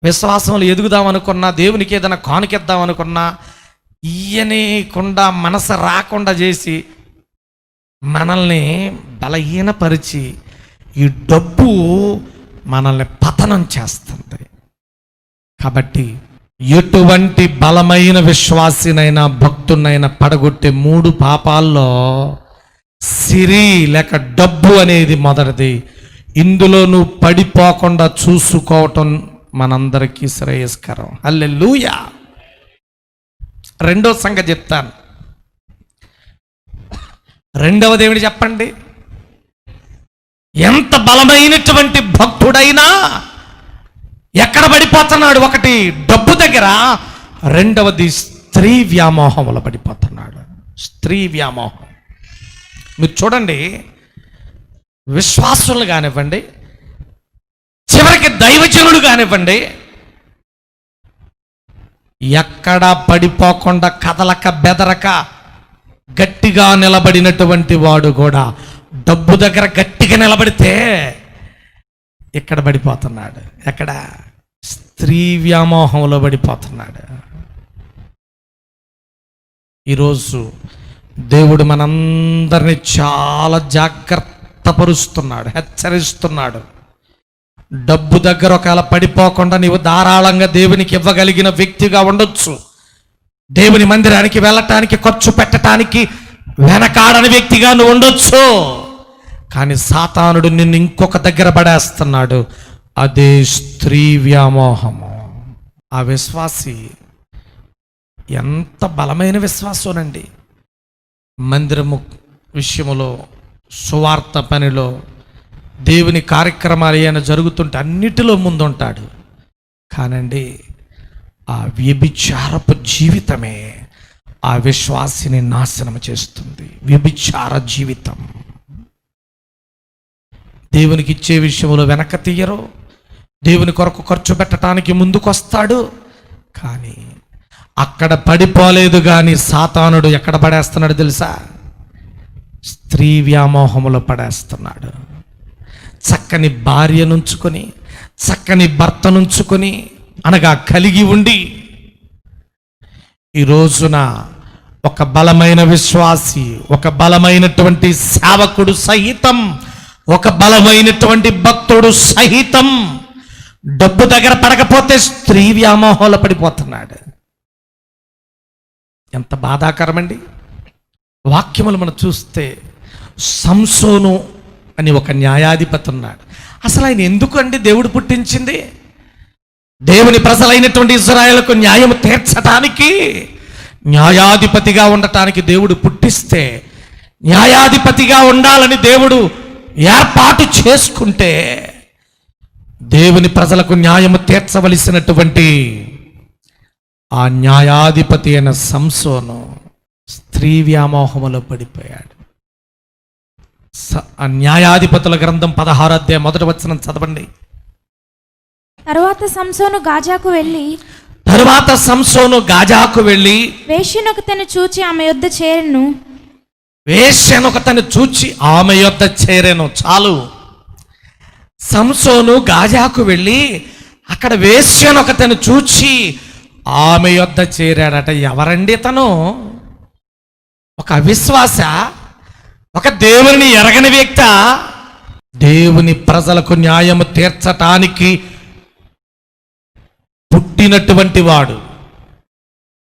విశ్వాసంలో ఎదుగుదాం అనుకున్నా, దేవునికి ఏదైనా కానుకిద్దాం అనుకున్నా ఇయ్యనీయకుండా, మనసు రాకుండా చేసి మనల్ని బలహీనపరిచి ఈ డబ్బు మనల్ని పతనం చేస్తుంది. కాబట్టి ఎటువంటి బలమైన విశ్వాసినైనా భక్తునైనా పడగొట్టే 3 పాపాల్లో సిరి లేక డబ్బు అనేది మొదటిది. ఇందులో నువ్వు పడిపోకుండా చూసుకోవటం మనందరికీ శ్రేయస్కరం. హల్లెలూయా. రెండో సంగతి చెప్తాను. రెండవది ఏమిటి చెప్పండి? ఎంత బలమైనటువంటి భక్తుడైనా ఎక్కడ పడిపోతున్నాడు? ఒకటి డబ్బు దగ్గర, రెండవది స్త్రీ వ్యామోహంలో పడిపోతున్నాడు. స్త్రీ వ్యామోహం. మీరు చూడండి, విశ్వాసులు కానివ్వండి, చివరికి దైవజనుడు కానివ్వండి, ఎక్కడ పడిపోకుండా కదలక బెదరక గట్టిగా నిలబడినటువంటి వాడు కూడా డబ్బు దగ్గర గట్టిగా నిలబడితే ఇక్కడ పడిపోతున్నాడు. ఎక్కడ? స్త్రీ వ్యామోహంలో పడిపోతున్నాడు. ఈరోజు దేవుడు మనందరినీ చాలా జాగ్రత్త పరుస్తున్నాడు, హెచ్చరిస్తున్నాడు. డబ్బు దగ్గర ఒకవేళ పడిపోకుండా నీవు ధారాళంగా దేవునికి ఇవ్వగలిగిన వ్యక్తిగా ఉండొచ్చు. దేవుని మందిరానికి వెళ్ళటానికి, ఖర్చు పెట్టడానికి వెనకాడని వ్యక్తిగా నువ్వు ఉండొచ్చు. కానీ సాతానుడు నిన్ను ఇంకొక దగ్గర పడేస్తున్నాడు. అదే స్త్రీ వ్యామోహము. ఆ విశ్వాసి ఎంత బలమైన విశ్వాసోనండి. మందిరము విషయములో, సువార్త పనిలో, దేవుని కార్యక్రమాలు ఏమైనా జరుగుతుంటే అన్నిటిలో ముందుంటాడు. కానండి ఆ వ్యభిచారపు జీవితమే ఆ విశ్వాసిని నాశనం చేస్తుంది. వ్యభిచార జీవితం. దేవునికి ఇచ్చే విషయంలో వెనక తీయరు, దేవుని కొరకు ఖర్చు పెట్టడానికి ముందుకొస్తాడు. కానీ అక్కడ పడిపోలేదు. కానీ సాతానుడు ఎక్కడ పడేస్తున్నాడు తెలుసా? స్త్రీ వ్యామోహములో పడేస్తున్నాడు. చక్కని భార్య నుంచుకొని, చక్కని భర్త నుంచుకొని, అనగా కలిగి ఉండి, ఈ రోజున ఒక బలమైన విశ్వాసి, ఒక బలమైనటువంటి సేవకుడు సహితం, ఒక బలమైనటువంటి భక్తుడు సహితం డబ్బు దగ్గర పడకపోతే స్త్రీ వ్యామోహంలో పడిపోతున్నాడు. ఎంత బాధాకరమండి. వాక్యములు మనం చూస్తే సంసోను అని ఒక న్యాయాధిపతి ఉన్నాడు. అసలు ఆయన ఎందుకు అండి దేవుడు పుట్టించింది? దేవుని ప్రజలైనటువంటి ఇశ్రాయేలుకు న్యాయం తీర్చడానికి, న్యాయాధిపతిగా ఉండటానికి దేవుడు పుట్టిస్తే, న్యాయాధిపతిగా ఉండాలని దేవుడు ఏర్పాటు చేసుకుంటే, దేవుని ప్రజలకు న్యాయము తీర్చవలసినటువంటి ఆ న్యాయాధిపతి అయిన సంసోను స్త్రీ వ్యామోహములో పడిపోయాడు. ఆ న్యాయాధిపతుల గ్రంథం 16వ అధ్యాయం 1వ వచనం చదవండి. తరువాత సంసోను గాజాకు వెళ్ళి వేశ్యనొకతను చూచి ఆమె యొద్ద చేరెను. చాలు. సంసోను గాజాకు వెళ్ళి అక్కడ వేశ్యనొకతను చూచి ఆమె యొద్ద చేరాడట. ఎవరండి తను? ఒక అవిశ్వాస, ఒక దేవుని ఎరగని వ్యక్త. దేవుని ప్రజలకు న్యాయము తీర్చటానికి పుట్టినటువంటి వాడు,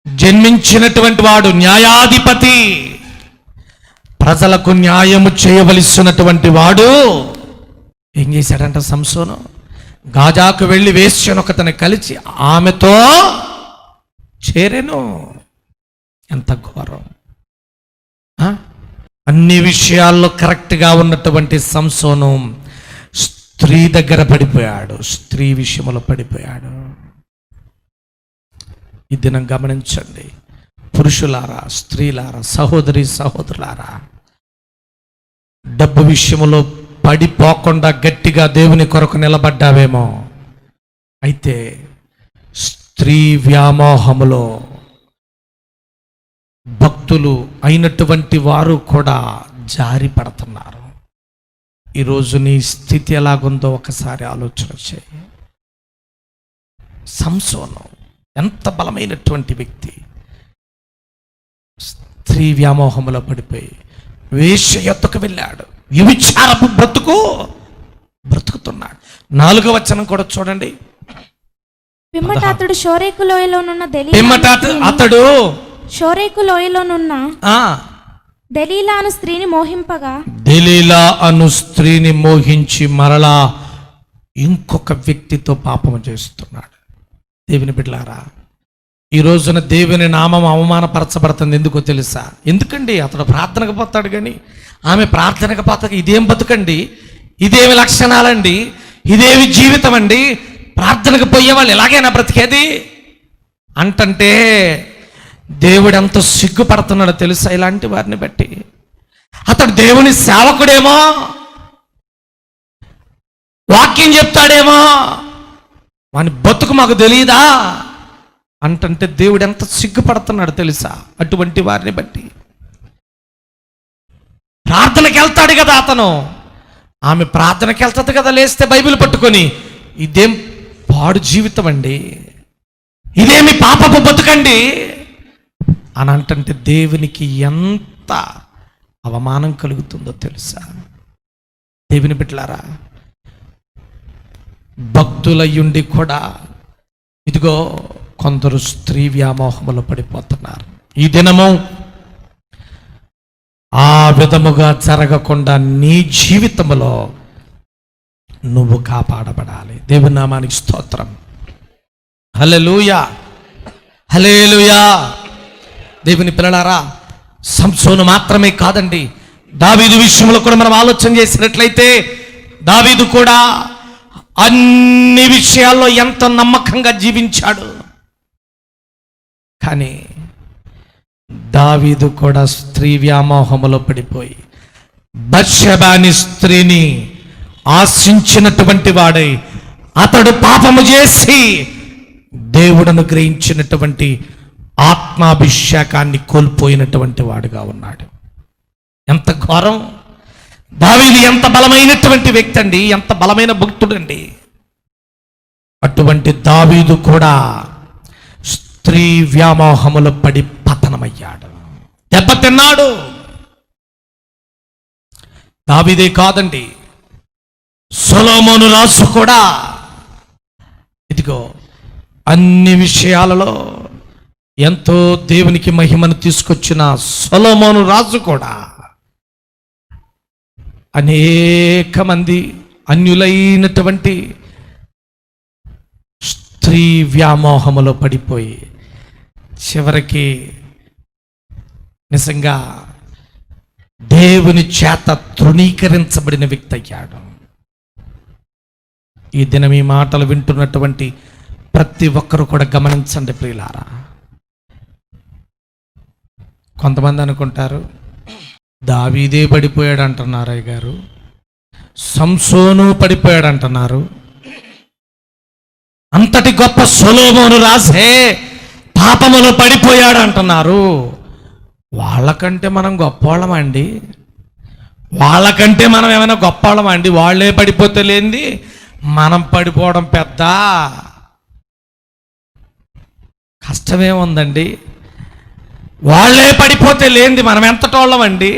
జన్మించినటువంటి వాడు, న్యాయాధిపతి, ప్రజలకు న్యాయము చేయవలసినటువంటి వాడు. ఏం చేశాడంట సంసోను? గాజాకు వెళ్ళి వేశ్యనొకతను కలిసి ఆమెతో చేరెను. ఎంత ఘోరం! అన్ని విషయాల్లో కరెక్ట్గా ఉన్నటువంటి సంసోను స్త్రీ దగ్గర పడిపోయాడు, స్త్రీ విషయంలో పడిపోయాడు. ఈ దినం గమనించండి పురుషులారా, స్త్రీలారా, సహోదరి సహోదరులారా, డబ్బు విషయంలో పడిపోకుండా గట్టిగా దేవుని కొరకు నిలబడ్డావేమో, అయితే స్త్రీ వ్యామోహములో భక్తులు అయినటువంటి వారు కూడా జారి పడుతున్నారు. ఈరోజు నీ స్థితి ఎలాగుందో ఒకసారి ఆలోచన చేయి. సంసోను ఎంత బలమైనటువంటి వ్యక్తి, స్త్రీ వ్యామోహంలో పడిపోయి వేశ్య యొద్దకు వెళ్ళాడు, వ్యభిచారపు బ్రతుకుతున్నాడు. 4వ వచనం కూడా చూడండి. పిమ్మట అతడు షోరేకు లోయలోనున్న షోరేకు లోయలోనున్న దెలీలా అను స్త్రీని మోహింపగా, దెలీలా అను స్త్రీని మోహించి మరలా ఇంకొక వ్యక్తితో పాపము చేస్తున్నాడు. దేవుని బిడ్డలారా, ఈ రోజున దేవుని నామం అవమానపరచబడుతుంది. ఎందుకో తెలుసా? ఎందుకండి? అతడు ప్రార్థనకు పోతాడు కానీ ఆమె ప్రార్థనకు పోతాక ఇదేం బతుకండి, ఇదేమి లక్షణాలండి, ఇదేమి జీవితం అండి, ప్రార్థనకు పోయే వాళ్ళు ఎలాగైనా బ్రతికేది అంటంటే దేవుడు ఎంత సిగ్గుపడుతున్నాడో తెలుసా ఇలాంటి వారిని బట్టి. అతడు దేవుని సేవకుడేమో, వాక్యం చెప్తాడేమో, వాని బతుకు మాకు తెలియదా అంటంటే దేవుడు ఎంత సిగ్గుపడుతున్నాడు తెలుసా అటువంటి వారిని బట్టి. ప్రార్థనకి వెళ్తాడు కదా అతను, ఆమె ప్రార్థనకి వెళ్తుంది కదా లేస్తే బైబిల్ పట్టుకొని, ఇదేం పాడు జీవితం అండి, ఇదేమి పాపపు బతుకండి అని అంటంటే దేవునికి ఎంత అవమానం కలుగుతుందో తెలుసా? దేవుని బిడ్డలారా, భక్తులయ్యుండి కూడా ఇదిగో కొందరు స్త్రీ వ్యామోహములో పడిపోతున్నారు. ఈ దినము ఆ విధముగా జరగకుండా నీ జీవితంలో నువ్వు కాపాడబడాలి. దేవుని నామానికి స్తోత్రం. హల్లెలూయా, హల్లెలూయా. దేవుని పిల్లలారా, సంసోను మాత్రమే కాదండి, దావీదు విషయంలో కూడా మనం ఆలోచన చేసినట్లయితే దావీదు కూడా అన్ని విషయాల్లో ఎంత నమ్మకంగా జీవించాడు. కానీ దావీదు కూడా స్త్రీ వ్యామోహములో పడిపోయి బత్షెబాని స్త్రీని ఆశించినటువంటి వాడై అతడు పాపము చేసి దేవుడను గ్రహించినటువంటి ఆత్మాభిషేకాన్ని కోల్పోయినటువంటి వాడుగా ఉన్నాడు. ఎంత ఘోరం! దావీదు ఎంత బలమైనటువంటి వ్యక్తి అండి, ఎంత బలమైన భక్తుడండి. అటువంటి దావీదు కూడా స్త్రీ వ్యామోహములో పడి పతనమయ్యాడు, దెబ్బతిన్నాడు. దావీదే కాదండి, సొలొమోను రాజు కూడా ఇదిగో అన్ని విషయాలలో ఎంతో దేవునికి మహిమను తీసుకొచ్చిన సొలొమోను రాజు కూడా అనేక మంది అన్యులైనటువంటి స్త్రీ వ్యామోహములో పడిపోయి చివరికి నిజంగా దేవుని చేత తృణీకరించబడిన వ్యక్తి అయ్యాడు. ఈ దినం ఈ మాటలు వింటున్నటువంటి ప్రతి ఒక్కరు కూడా గమనించండి ప్రియులారా. కొంతమంది అనుకుంటారు దావీదే పడిపోయాడు అంటున్నారు అయ్య గారు, సంసోను పడిపోయాడు అంటున్నారు, అంతటి గొప్ప సొలొమోను రాజే పాపములో పడిపోయాడు అంటున్నారు. వాళ్ళకంటే మనం గొప్పవాళ్ళమా అండి? వాళ్ళకంటే మనం ఏమైనా గొప్పవాళ్ళమా అండి? వాళ్ళే పడిపోతే లేనిది మనం పడిపోవడం పెద్ద కష్టమేముందండి? వాళ్ళే పడిపోతే లేనిది మనం ఎంతటోళ్ళమండి?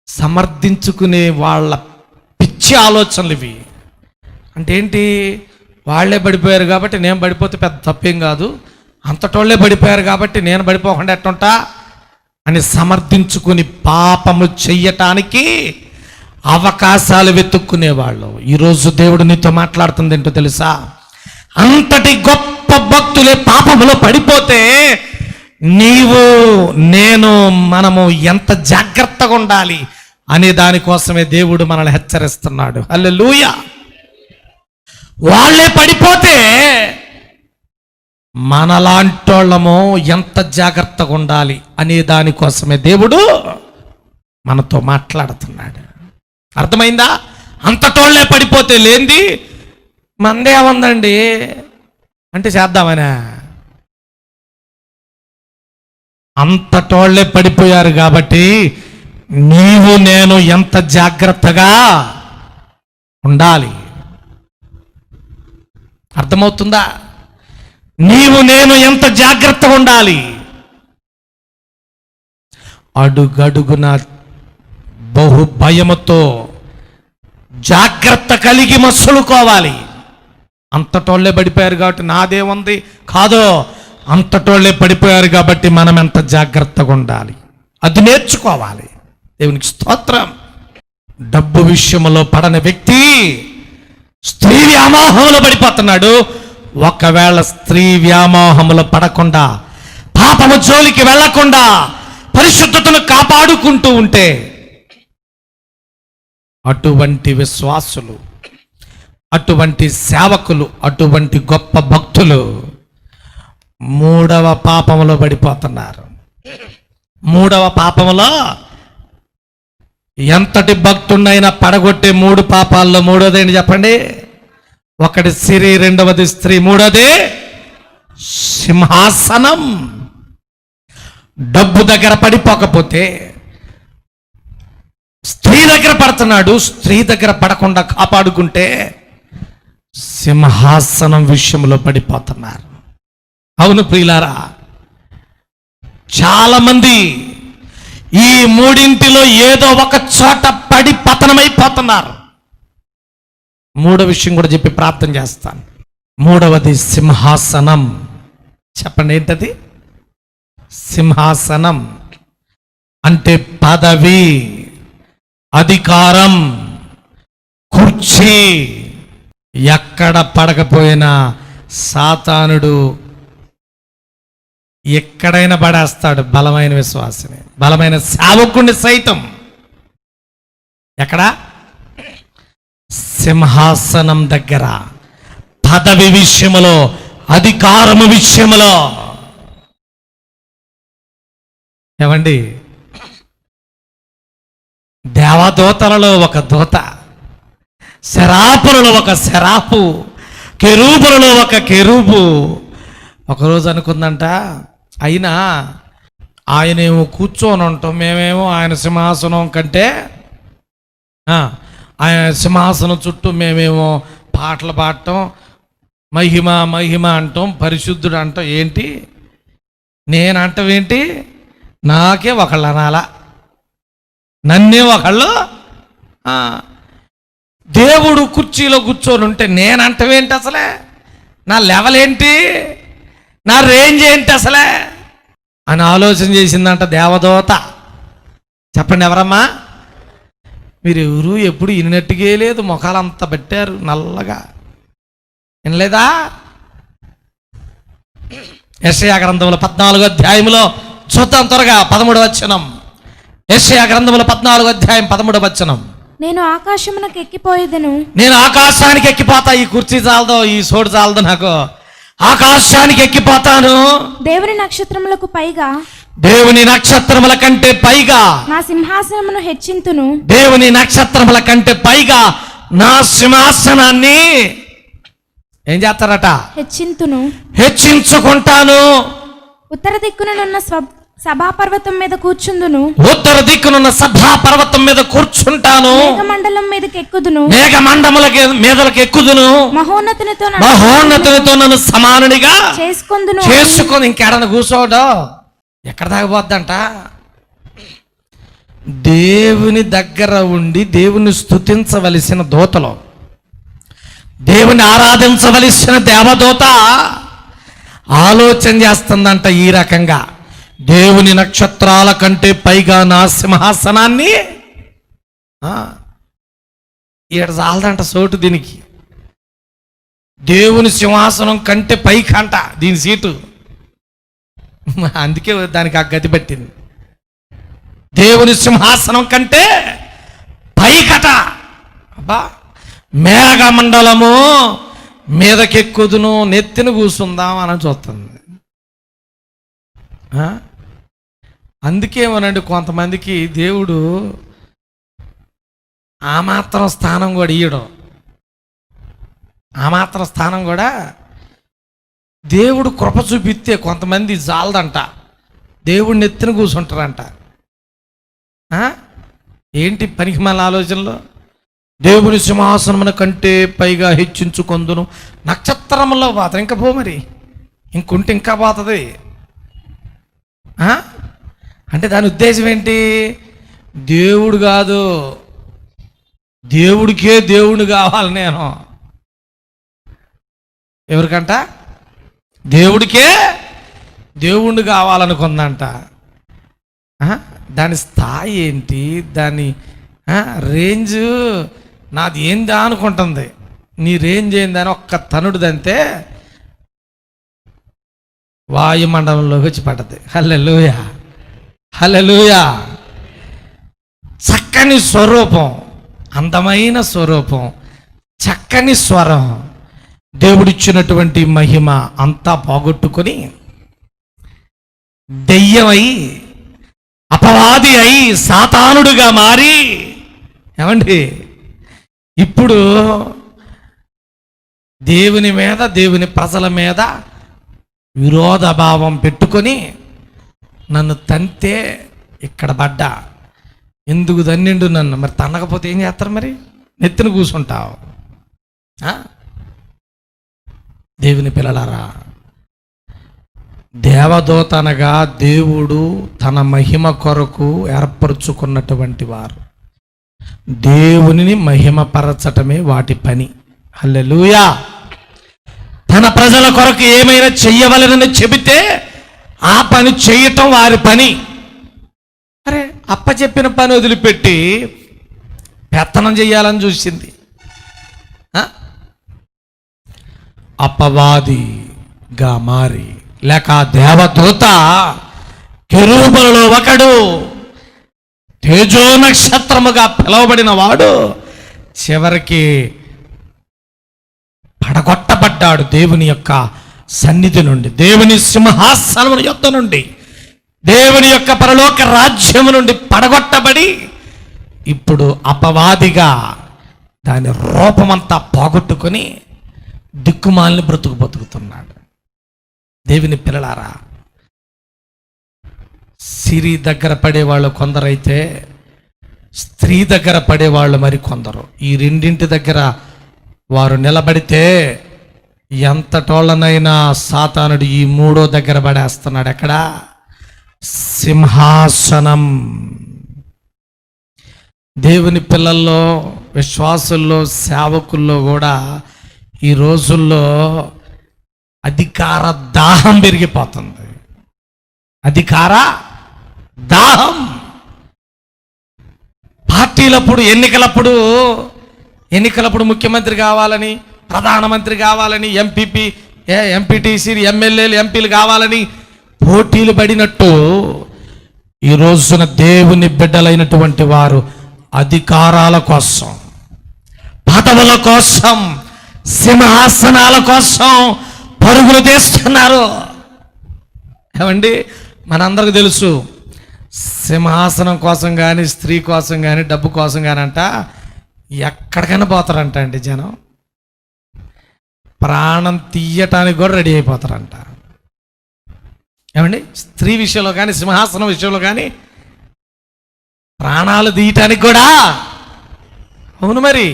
సమర్థించుకునే వాళ్ళ పిచ్చి ఆలోచనలు ఇవి. అంటే ఏంటి? వాళ్ళే పడిపోయారు కాబట్టి నేను పడిపోతే పెద్ద తప్పేం కాదు, అంతటోళ్ళే పడిపోయారు కాబట్టి నేను పడిపోకుండా ఎట్టుంటా అని సమర్థించుకుని పాపము చెయ్యటానికి అవకాశాలు వెతుక్కునేవాళ్ళు. ఈరోజు దేవుడు నీతో మాట్లాడుతుంది ఏంటో తెలుసా? అంతటి గొప్ప గొప్ప భక్తులే పాపములో పడిపోతే నీవు నేను మనము ఎంత జాగ్రత్తగా ఉండాలి అనే దానికోసమే దేవుడు మనల్ని హెచ్చరిస్తున్నాడు. హల్లెలూయా. వాళ్ళే పడిపోతే మనలాంటోళ్ళము ఎంత జాగ్రత్తగా ఉండాలి అనే దానికోసమే దేవుడు మనతో మాట్లాడుతున్నాడు. అర్థమైందా? అంతటోళ్ళే పడిపోతే లేంది మందే ఉందండి అంటే చేద్దామనా? అంతటోళ్ళే పడిపోయారు కాబట్టి నీవు నేను ఎంత జాగ్రత్తగా ఉండాలి. అర్థమవుతుందా? నీవు నేను ఎంత జాగ్రత్తగా ఉండాలి. అడుగడుగున బహు భయముతో జాగ్రత్త కలిగి మసులుకోవాలి. అంతటోళ్ళే పడిపోయారు కాబట్టి నాదేముంది కాదో, అంతటోళ్ళే పడిపోయారు కాబట్టి మనం ఎంత జాగ్రత్తగా ఉండాలి అది నేర్చుకోవాలి. దేవునికి స్తోత్రం. డబ్బు విషయంలో పడని వ్యక్తి స్త్రీ వ్యామోహంలో పడిపోతున్నాడు. ఒకవేళ స్త్రీ వ్యామోహంలో పడకుండా పాపము జోలికి వెళ్లకుండా పరిశుద్ధతను కాపాడుకుంటూ ఉంటే అటువంటి విశ్వాసులు, అటువంటి సేవకులు, అటువంటి గొప్ప భక్తులు మూడవ పాపములో పడిపోతున్నారు. మూడవ పాపములో ఎంతటి భక్తున్నైనా పడగొట్టే మూడు పాపాల్లో మూడోది ఏంటి చెప్పండి? ఒకటి సిరి, రెండవది స్త్రీ, మూడోది సింహాసనం. డబ్బు దగ్గర పడిపోకపోతే స్త్రీ దగ్గర పడుతున్నాడు. స్త్రీ దగ్గర పడకుండా కాపాడుకుంటే సింహాసనం విషయంలో పడిపోతున్నారు. అవును ప్రియులారా, చాలా మంది ఈ మూడింటిలో ఏదో ఒక చోట పడి పతనమైపోతున్నారు. మూడో విషయం కూడా చెప్పి ప్రార్థన చేస్తాను. మూడవది సింహాసనం. చెప్పండి ఏంటది? సింహాసనం అంటే పదవి, అధికారం, కుర్చీ. ఎక్కడ పడకపోయినా సాతానుడు ఎక్కడైనా పడేస్తాడు బలమైన విశ్వాసిని, బలమైన సేవకుడిని సైతం. ఎక్కడ? సింహాసనం దగ్గర, పదవి విషయములో, అధికారము విషయములో. ఏమండి, దేవదూతలలో ఒక దూత, శరాపులలో ఒక శరాపు, కెరూబులలో ఒక కెరూబు. ఒకరోజు అనుకుందంట, అయినా ఆయనేమో కూర్చొని ఉంటాం, మేమేమో ఆయన సింహాసనం కంటే ఆయన సింహాసనం చుట్టూ మేమేమో పాటలు పాడటం, మహిమ మహిమ అంటాం, పరిశుద్ధుడు అంటాం. ఏంటి నేనంటాం ఏంటి? నాకే ఒకళ్ళు అనాలా, నన్నే ఒకళ్ళు. దేవుడు కుర్చీలో కూర్చొని ఉంటే నేనంటవేంటి? అసలే నా లెవెల్ ఏంటి, నా రేంజ్ ఏంటి అసలే అని ఆలోచన చేసిందంట దేవదూత. చెప్పండి ఎవరమ్మా? మీరు ఎవరు ఎప్పుడు విన్నట్టుగా లేదు, ముఖాలు అంత పెట్టారు నల్లగా. వినలేదా? యెషయా గ్రంథంలో 14వ అధ్యాయంలో చూద్దాం త్వరగా. 13వ వచనం. యెషయా గ్రంథంలో 14వ అధ్యాయం 13వ వచనం. నేను ఆకాశమునకు ఎక్కిపోయేదను. నేను ఆకాశానికి ఎక్కిపోతా. ఈ కుర్చీ చాలదో, ఈ సోడు చాలదు, నాకు ఆకాశానికి ఎక్కిపోతాను. దేవుని నక్షత్రములకు పైగా, దేవుని నక్షత్రముల కంటే పైగా నా సింహాసనమును హెచ్చింతును. దేవుని నక్షత్రముల కంటే పైగా నా సింహాసనాన్ని ఏం చేస్తారట? హెచ్చింతును, హెచ్చించుకుంటాను. ఉత్తర దిక్కునున్న సభాపర్వతం మీద కూర్చుందును. ఉత్తర దిక్కునున్న సభా పర్వతం మీద కూర్చుంటాను. మేఘమండలం మీదకి ఎక్కుదును. మేఘమండముల మీదకి ఎక్కుదును. మహోన్నతునితో నన్ను సమానునిగా చేసుకొని ఇంకెడన కూర్చోడు. ఎక్కడ దాగిపోద్దంట? దేవుని దగ్గర ఉండి దేవుని స్తుతించవలసిన దూతలో, దేవుని ఆరాధించవలసిన దేవదూత ఆలోచన చేస్తుందంట ఈ రకంగా, దేవుని నక్షత్రాల కంటే పైగా నా సింహాసనాన్ని. ఈడ చాలదంట సోటు దీనికి. దేవుని సింహాసనం కంటే పైకంట దీని సీటు. అందుకే దానికి ఆ గతి పట్టింది. దేవుని సింహాసనం కంటే పైకట. అబ్బా, మేఘమండలము మీదకెక్కుదును, నెత్తిన కూర్చుందాం అని చూస్తుంది. అందుకేమోనండి కొంతమందికి దేవుడు ఆ మాత్రం స్థానం కూడా ఇయ్యడం. ఆ మాత్రం స్థానం కూడా దేవుడు కృప చూపిస్తే కొంతమంది జాలదంట, దేవుడిని ఎత్తిన కూర్చుంటారంట. ఏంటి పనికి మళ్ళీ ఆలోచనలో? దేవుని సింహాసనమున కంటే పైగా హెచ్చించుకొందును, నక్షత్రంలో పోతారు. ఇంకా పో, మరి ఇంకుంటే ఇంకా పోతుంది. అంటే దాని ఉద్దేశం ఏంటి? దేవుడు కాదు, దేవుడికే దేవుడు కావాలి నేను. ఎవరికంట? దేవుడికే దేవుడు కావాలనుకుందంట. దాని స్థాయి ఏంటి, దాని రేంజ్ నాది ఏందా అనుకుంటుంది. నీ రేంజ్ ఏందని ఒక్క తనుడుదంతే వాయుమండలంలోకి వచ్చి పడ్డది. హల్లెలూయా, హల్లెలూయా. చక్కని స్వరూపం, అందమైన స్వరూపం, చక్కని స్వరం, దేవుడిచ్చినటువంటి మహిమ అంతా పోగొట్టుకొని దెయ్యమై అపవాది అయి సాతానుడుగా మారి, ఏమండి ఇప్పుడు దేవుని మీద, దేవుని ప్రజల మీద విరోధభావం పెట్టుకొని నన్ను తంతే ఇక్కడ పడ్డా, ఎందుకు తన్నిండు నన్ను? మరి తన్నకపోతే ఏం చేస్తారు? మరి నెత్తిన కూర్చుంటావు. దేవుని పిల్లలారా, దేవదూత అనగా దేవుడు తన మహిమ కొరకు ఏర్పరచుకున్నటువంటి వారు. దేవునిని మహిమపరచటమే వాటి పని. హల్లెలూయా. తన ప్రజల కొరకు ఏమైనా చెయ్యవలనని చెబితే ఆ పని చేయటం వారి పని. అరే, అప్పచెప్పిన పని వదిలిపెట్టి పెత్తనం చెయ్యాలని చూసింది. అపవాదిగా మారి, లేక దేవదూత కెరూబులలో ఒకడు, తేజో నక్షత్రముగా పిలువబడిన వాడు చివరికి పడగొట్టబడ్డాడు దేవుని యొక్క సన్నిధి నుండి, దేవుని సింహాసనము యొద్ద నుండి, దేవుని యొక్క పరలోక రాజ్యము నుండి పడగొట్టబడి ఇప్పుడు అపవాదిగా దాని రూపమంతా పోగొట్టుకొని దిక్కుమాలిని బతుకుతున్నాడు. దేవుని పిల్లలారా, సిరి దగ్గర పడేవాళ్ళు కొందరైతే స్త్రీ దగ్గర పడేవాళ్ళు మరి కొందరు. ఈ రెండింటి దగ్గర వారు నిలబడితే ఎంతటోళ్ళనైనా సాతానుడు ఈ మూడో దగ్గర పడేస్తున్నాడు. ఎక్కడ? సింహాసనం. దేవుని పిల్లల్లో, విశ్వాసుల్లో, సేవకుల్లో కూడా ఈ రోజుల్లో అధికార దాహం పెరిగిపోతుంది. అధికార దాహం. పార్టీలప్పుడు, ఎన్నికలప్పుడు ముఖ్యమంత్రి కావాలని, ప్రధానమంత్రి కావాలని, ఎంపీటీసీ, ఎమ్మెల్యేలు, ఎంపీలు కావాలని పోటీలు పడినట్టు ఈ రోజున దేవుని బిడ్డలైనటువంటి వారు అధికారాల కోసం, పదవుల కోసం, సింహాసనాల కోసం పరుగులు తీస్తున్నారు. ఏమండి, మనందరికి తెలుసు, సింహాసనం కోసం కానీ, స్త్రీ కోసం కానీ, డబ్బు కోసం కానీ అంట ఎక్కడికైనా పోతారంట అండి జనం. ప్రాణం తీయటానికి కూడా రెడీ అయిపోతారంట. ఏమండి, స్త్రీ విషయంలో కానీ, సింహాసనం విషయంలో కానీ ప్రాణాలు తీయటానికి కూడా. అవును, మరి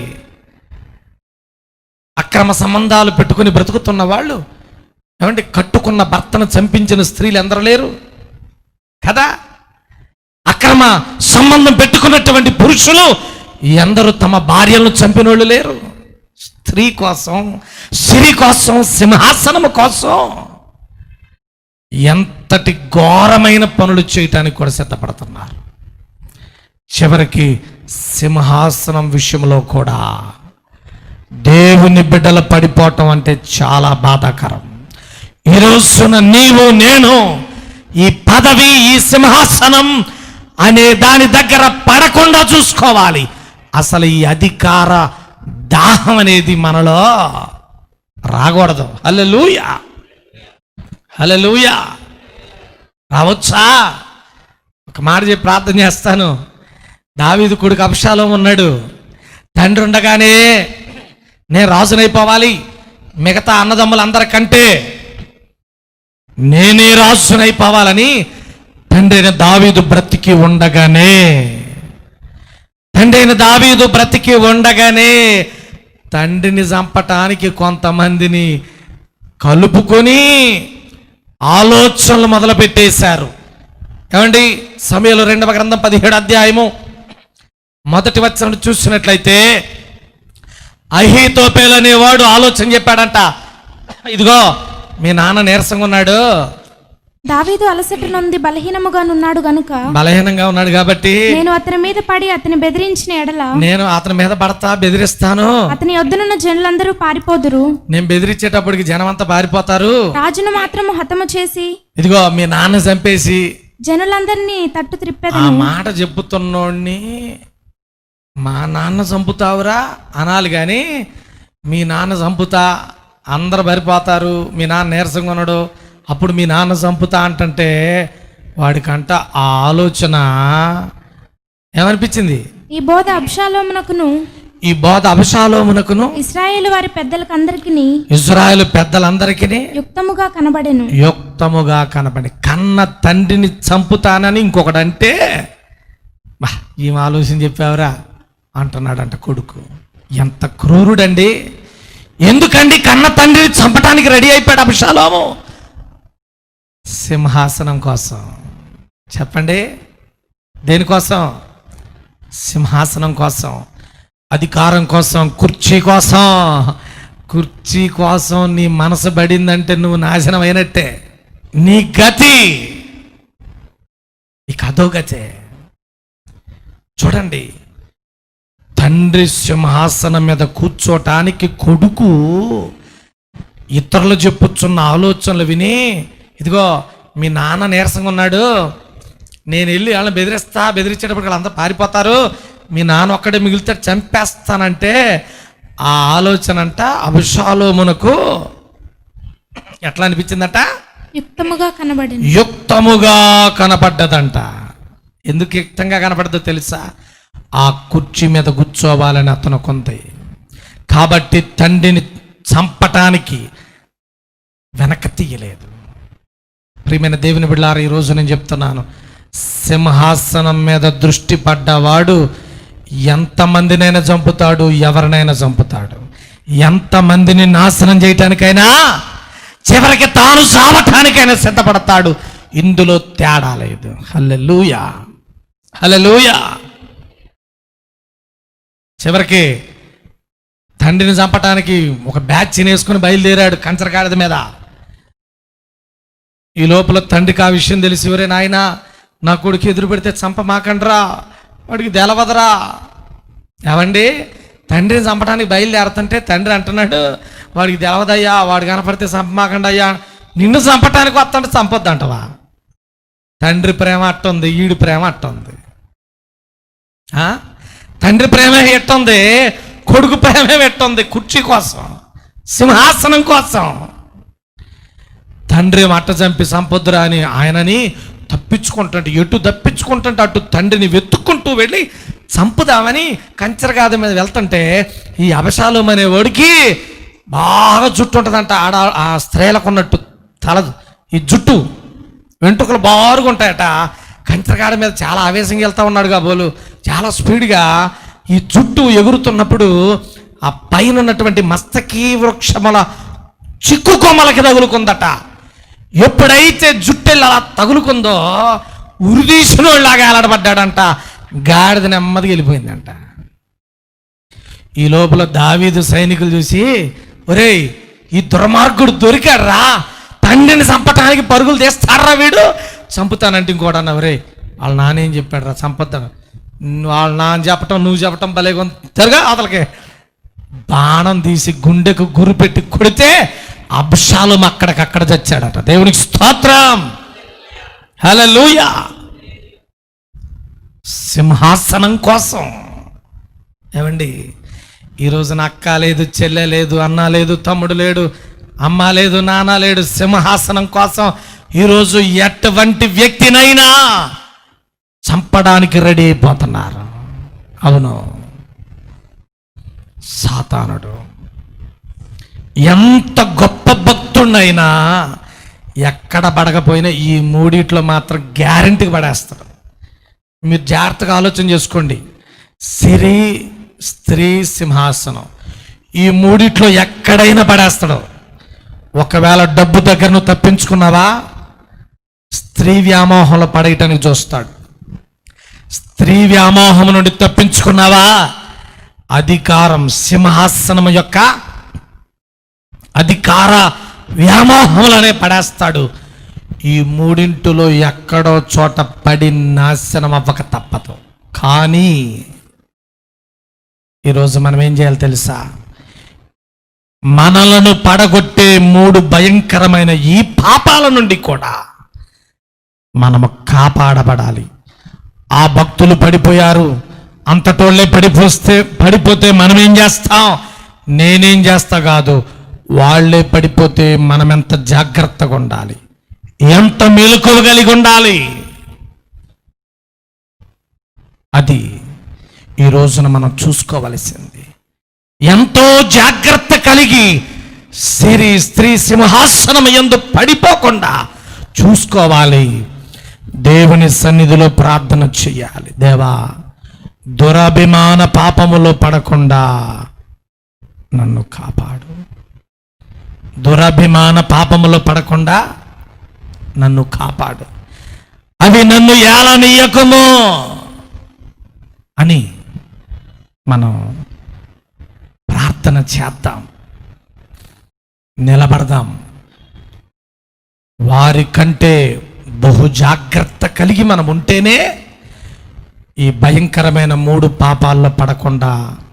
అక్రమ సంబంధాలు పెట్టుకుని బ్రతుకుతున్న వాళ్ళు, ఏమంటే కట్టుకున్న భర్తను చంపించిన స్త్రీలు ఎందరూ లేరు కదా? అక్రమ సంబంధం పెట్టుకున్నటువంటి పురుషులు ఎందరూ తమ భార్యలను చంపిన వాళ్ళు లేరు? స్త్రీ కోసం, సిరి కోసం, సింహాసనము కోసం ఎంతటి ఘోరమైన పనులు చేయటానికి కూడా సిద్ధపడుతున్నారు. చివరికి సింహాసనం విషయంలో కూడా దేవుని బిడ్డల పడిపోవటం అంటే చాలా బాధాకరం. ఈ రోజున నీవు నేను ఈ పదవి, ఈ సింహాసనం అనే దాని దగ్గర పడకుండా చూసుకోవాలి. అసలు ఈ అధికార దాహం అనేది మనలో రాకూడదు. హల్లెలూయా, హల్లెలూయా. రావచ్చా? ఒక మాట చెప్పి ప్రార్థన చేస్తాను. దావీదు కొడుకు అబ్షాలోము ఉన్నాడు. తండ్రి ఉండగానే నేను రాజునైపోవాలి, మిగతా అన్నదమ్ములందరికంటే నేనే రాజునైపోవాలని తండ్రి అయిన దావీదు బ్రతికి ఉండగానే తండ్రిని చంపటానికి కొంతమందిని కలుపుకొని ఆలోచనలు మొదలు పెట్టేశారు. ఏమండి, సమయంలో 2వ గ్రంథం 17వ అధ్యాయము 1వ వచనం చూసినట్లయితే, అహీతోపేలు అనేవాడు ఆలోచన చెప్పాడంట. ఇదిగో మీ నాన్న నీరసంగా ఉన్నాడు, దావీదు అలసట నొంది బలహీనంగా ఉన్నాడు కాబట్టి నేను అతని మీద పడి అతని బెదిరించిన ఎడల నేను అతని మీద పడతా, బెదిరిస్తాను. అతని యొద్దనున్న జనులందరూ పారిపోదురు. నేను బెదిరించేటప్పటికి జనం అంతా పారిపోతారు. రాజును మాత్రము హతము చేసి ఇదిగో మీ నాన్న చంపేసి జనులందరినీ తట్టు ఆ త్రిప్పెదను. మాట చెప్పుతున్నోడిని మా నాన్న చంపుతావురా అనాలి, కానీ మీ నాన్న చంపుతా, అందరు పారిపోతారు, మీ నాన్న నీరసంగా ఉన్నాడు, అప్పుడు మీ నాన్న చంపుతా అంటంటే వాడికంట ఆ ఆలోచన ఏమనిపించింది? ఈ బోధ అబ్షాలోమునకును ఇశ్రాయేలు వారి పెద్దలకందరికిని ఇశ్రాయేలు పెద్దలందరికీ యుక్తముగా కనబడెను. కన్న తండ్రిని చంపుతానని ఇంకొకడంటే ఏం ఆలోచన చెప్పావురా అంటున్నాడంట కొడుకు. ఎంత క్రూరుడండి! ఎందుకండి కన్న తండ్రిని చంపటానికి రెడీ అయిపోయాడు అబ్షాలోము? సింహాసనం కోసం. చెప్పండి, దేనికోసం? సింహాసనం కోసం, అధికారం కోసం, కుర్చీ కోసం నీ మనసు పడిందంటే నువ్వు నాశనం అయినట్టే. నీ గతి ఇక అదో గతే. చూడండి, తండ్రి సింహాసనం మీద కూర్చోటానికి కొడుకు ఇతరులు చెప్పుచున్న ఆలోచనలు విని, ఇదిగో మీ నాన్న నీరసంగా ఉన్నాడు, నేను వెళ్ళి వాళ్ళని బెదిరించేటప్పుడు వాళ్ళంతా పారిపోతారు, మీ నాన్న ఒక్కడే మిగిలితే చంపేస్తానంటే ఆ ఆలోచన అంట అబ్షాలోమునకు ఎట్లా అనిపించిందట? యుక్తముగా కనపడ్డదంట. ఎందుకు యుక్తంగా కనపడ్డదో తెలుసా? ఆ కుర్చీ మీద కూర్చోవాలని అతను కొంది కాబట్టి తండ్రిని చంపటానికి వెనక తీయలేదు. ప్రియమైన దేవుని బిడ్డలారా, ఈరోజు నేను చెప్తున్నాను, సింహాసనం మీద దృష్టి పడ్డవాడు ఎంతమందినైనా చంపుతాడు, ఎవరినైనా చంపుతాడు. ఎంతమందిని నాశనం చేయటానికైనా, చివరికి తాను చావటానికైనా సిద్ధపడతాడు. ఇందులో తేడా లేదు. హల్లెలూయా, హల్లెలూయా. చివరికి తండ్రిని చంపటానికి ఒక బ్యాచ్ వేసుకుని బయలుదేరాడు కంచరగాడిద మీద. ఈ లోపల తండ్రికి ఆ విషయం తెలిసి, ఎవరే నాయన, నా కొడుకు ఎదురు పెడితే చంపమాకండ్రా, వాడికి తెలవదరా. ఏమండి, తండ్రిని చంపడానికి బయలుదేరుతుంటే తండ్రి అంటున్నాడు, వాడికి తెలవదయ్యా, వాడు కనపడితే చంపమాకండి అయ్యా. నిన్ను చంపటానికి వస్తుంటే చంపొద్దు అంటవా? తండ్రి ప్రేమ అట్టుంది, ఈడు ప్రేమ అట్టుంది. తండ్రి ప్రేమ ఎట్టుంది, కొడుకు ప్రేమ ఎట్టుంది? కుర్చీ కోసం, సింహాసనం కోసం. తండ్రి మట్ట చంపి సంపొద్దురా అని ఆయనని తప్పించుకుంటుంటే, ఎటు తప్పించుకుంటుంటే అటు తండ్రిని వెతుక్కుంటూ వెళ్ళి చంపుదామని కంచరగాద మీద వెళ్తుంటే ఈ అబ్షాలోము అనే వాడికి బాగా జుట్టు ఉంటుందంట. ఆ స్త్రీలకు ఉన్నట్టు తల, ఈ జుట్టు వెంట్రుకలు బారుగా ఉంటాయట. కంచరగాడ మీద చాలా ఆవేశంగా వెళ్తా ఉన్నాడు కాబోలు, చాలా స్పీడ్గా. ఈ జుట్టు ఎగురుతున్నప్పుడు ఆ పైన ఉన్నటువంటి మస్తకీ వృక్షముల చిక్కు కొమ్మలకి తగులుకుందట. ఎప్పుడైతే జుట్టెళ్ళు అలా తగులుకుందో ఉరిదీసిన వాళ్ళలాగా ఏలాడబడ్డాడంట. గాడిద నెమ్మదిగా వెళ్ళిపోయిందంట. ఈ లోపల దావీదు సైనికులు చూసి, ఒరేయ్ ఈ దుర్మార్గుడు దొరికాడ్రా, తండ్రిని చంపటానికి పరుగులు తీస్తాడ్రా, వీడు చంపుతానంటే ఇంకోటి అన్న, ఒరేయ్ వాళ్ళ నాన్న ఏం చెప్పాడు రా చంపొద్దాను. వాళ్ళ నాన్న చెప్పటం నువ్వు చెప్పటం భలే జరగా అతలకి బాణం తీసి గుండెకు గురి పెట్టి కొడితే అబ్షాలోము అక్కడికక్కడ చచ్చాడట. దేవునికి స్తోత్రం, హల్లెలూయా. సింహాసనం కోసం. ఏమండి, ఈరోజు అక్క లేదు, చెల్లె లేదు, అన్న లేదు, తమ్ముడు లేడు, అమ్మ లేదు, నాన్న లేడు. సింహాసనం కోసం ఈరోజు ఎటువంటి వ్యక్తినైనా చంపడానికి రెడీ అయిపోతున్నారు. అవును, సాతానుడు ఎంత గొప్ప భక్తుడినైనా ఎక్కడ పడకపోయినా ఈ మూడిట్లో మాత్రం గ్యారెంటీకి పడేస్తాడు. మీరు జాగ్రత్తగా ఆలోచన చేసుకోండి. సిరి, స్త్రీ, సింహాసనం, ఈ మూడిట్లో ఎక్కడైనా పడేస్తాడు. ఒకవేళ డబ్బు దగ్గర నువ్వు తప్పించుకున్నావా, స్త్రీ వ్యామోహంలో పడేయటానికి చూస్తాడు. స్త్రీ వ్యామోహం నుండి తప్పించుకున్నావా, అధికారం, సింహాసనం యొక్క అధికార వ్యామోహంలోనే పడేస్తాడు. ఈ మూడింటిలో ఎక్కడో చోట పడి నాశనం అవ్వక తప్పదు. కానీ ఈరోజు మనం ఏం చేయాలి తెలుసా? మనలను పడగొట్టే మూడు భయంకరమైన ఈ పాపాల నుండి కూడా మనము కాపాడబడాలి. ఆ భక్తులు పడిపోయారు, అంతటోళ్ళే పడిపోతే మనం ఏం చేస్తాం? నేనేం చేస్తా కాదు, వాళ్ళే పడిపోతే మనం ఎంత జాగ్రత్తగా ఉండాలి, ఎంత మెలకువ కలిగి ఉండాలి. అది ఈ రోజున మనం చూసుకోవలసింది. ఎంతో జాగ్రత్త కలిగి సిరి, స్త్రీ సింహాసనం యందు పడిపోకుండా చూసుకోవాలి. దేవుని సన్నిధిలో ప్రార్థన చేయాలి. దేవా, దురభిమాన పాపములో పడకుండా నన్ను కాపాడు. దురభిమాన పాపములో పడకుండా నన్ను కాపాడు. అవి నన్ను ఏలనీయకుము అని మనం ప్రార్థన చేద్దాం, నిలబడదాం. వారి కంటే బహు జాగ్రత్త కలిగి మనం ఉంటేనే ఈ భయంకరమైన మూడు పాపాల్లో పడకుండా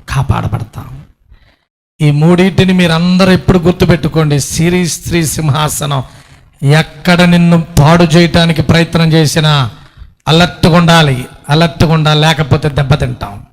కాపాడబడతాం. ఈ మూడింటిని మీరందరూ ఎప్పుడు గుర్తుపెట్టుకోండి. సిరి, స్త్రీ, సింహాసనం. ఎక్కడ నిన్ను పాడు చేయటానికి ప్రయత్నం చేసినా అలర్ట్గా ఉండాలి, లేకపోతే దెబ్బతింటాం.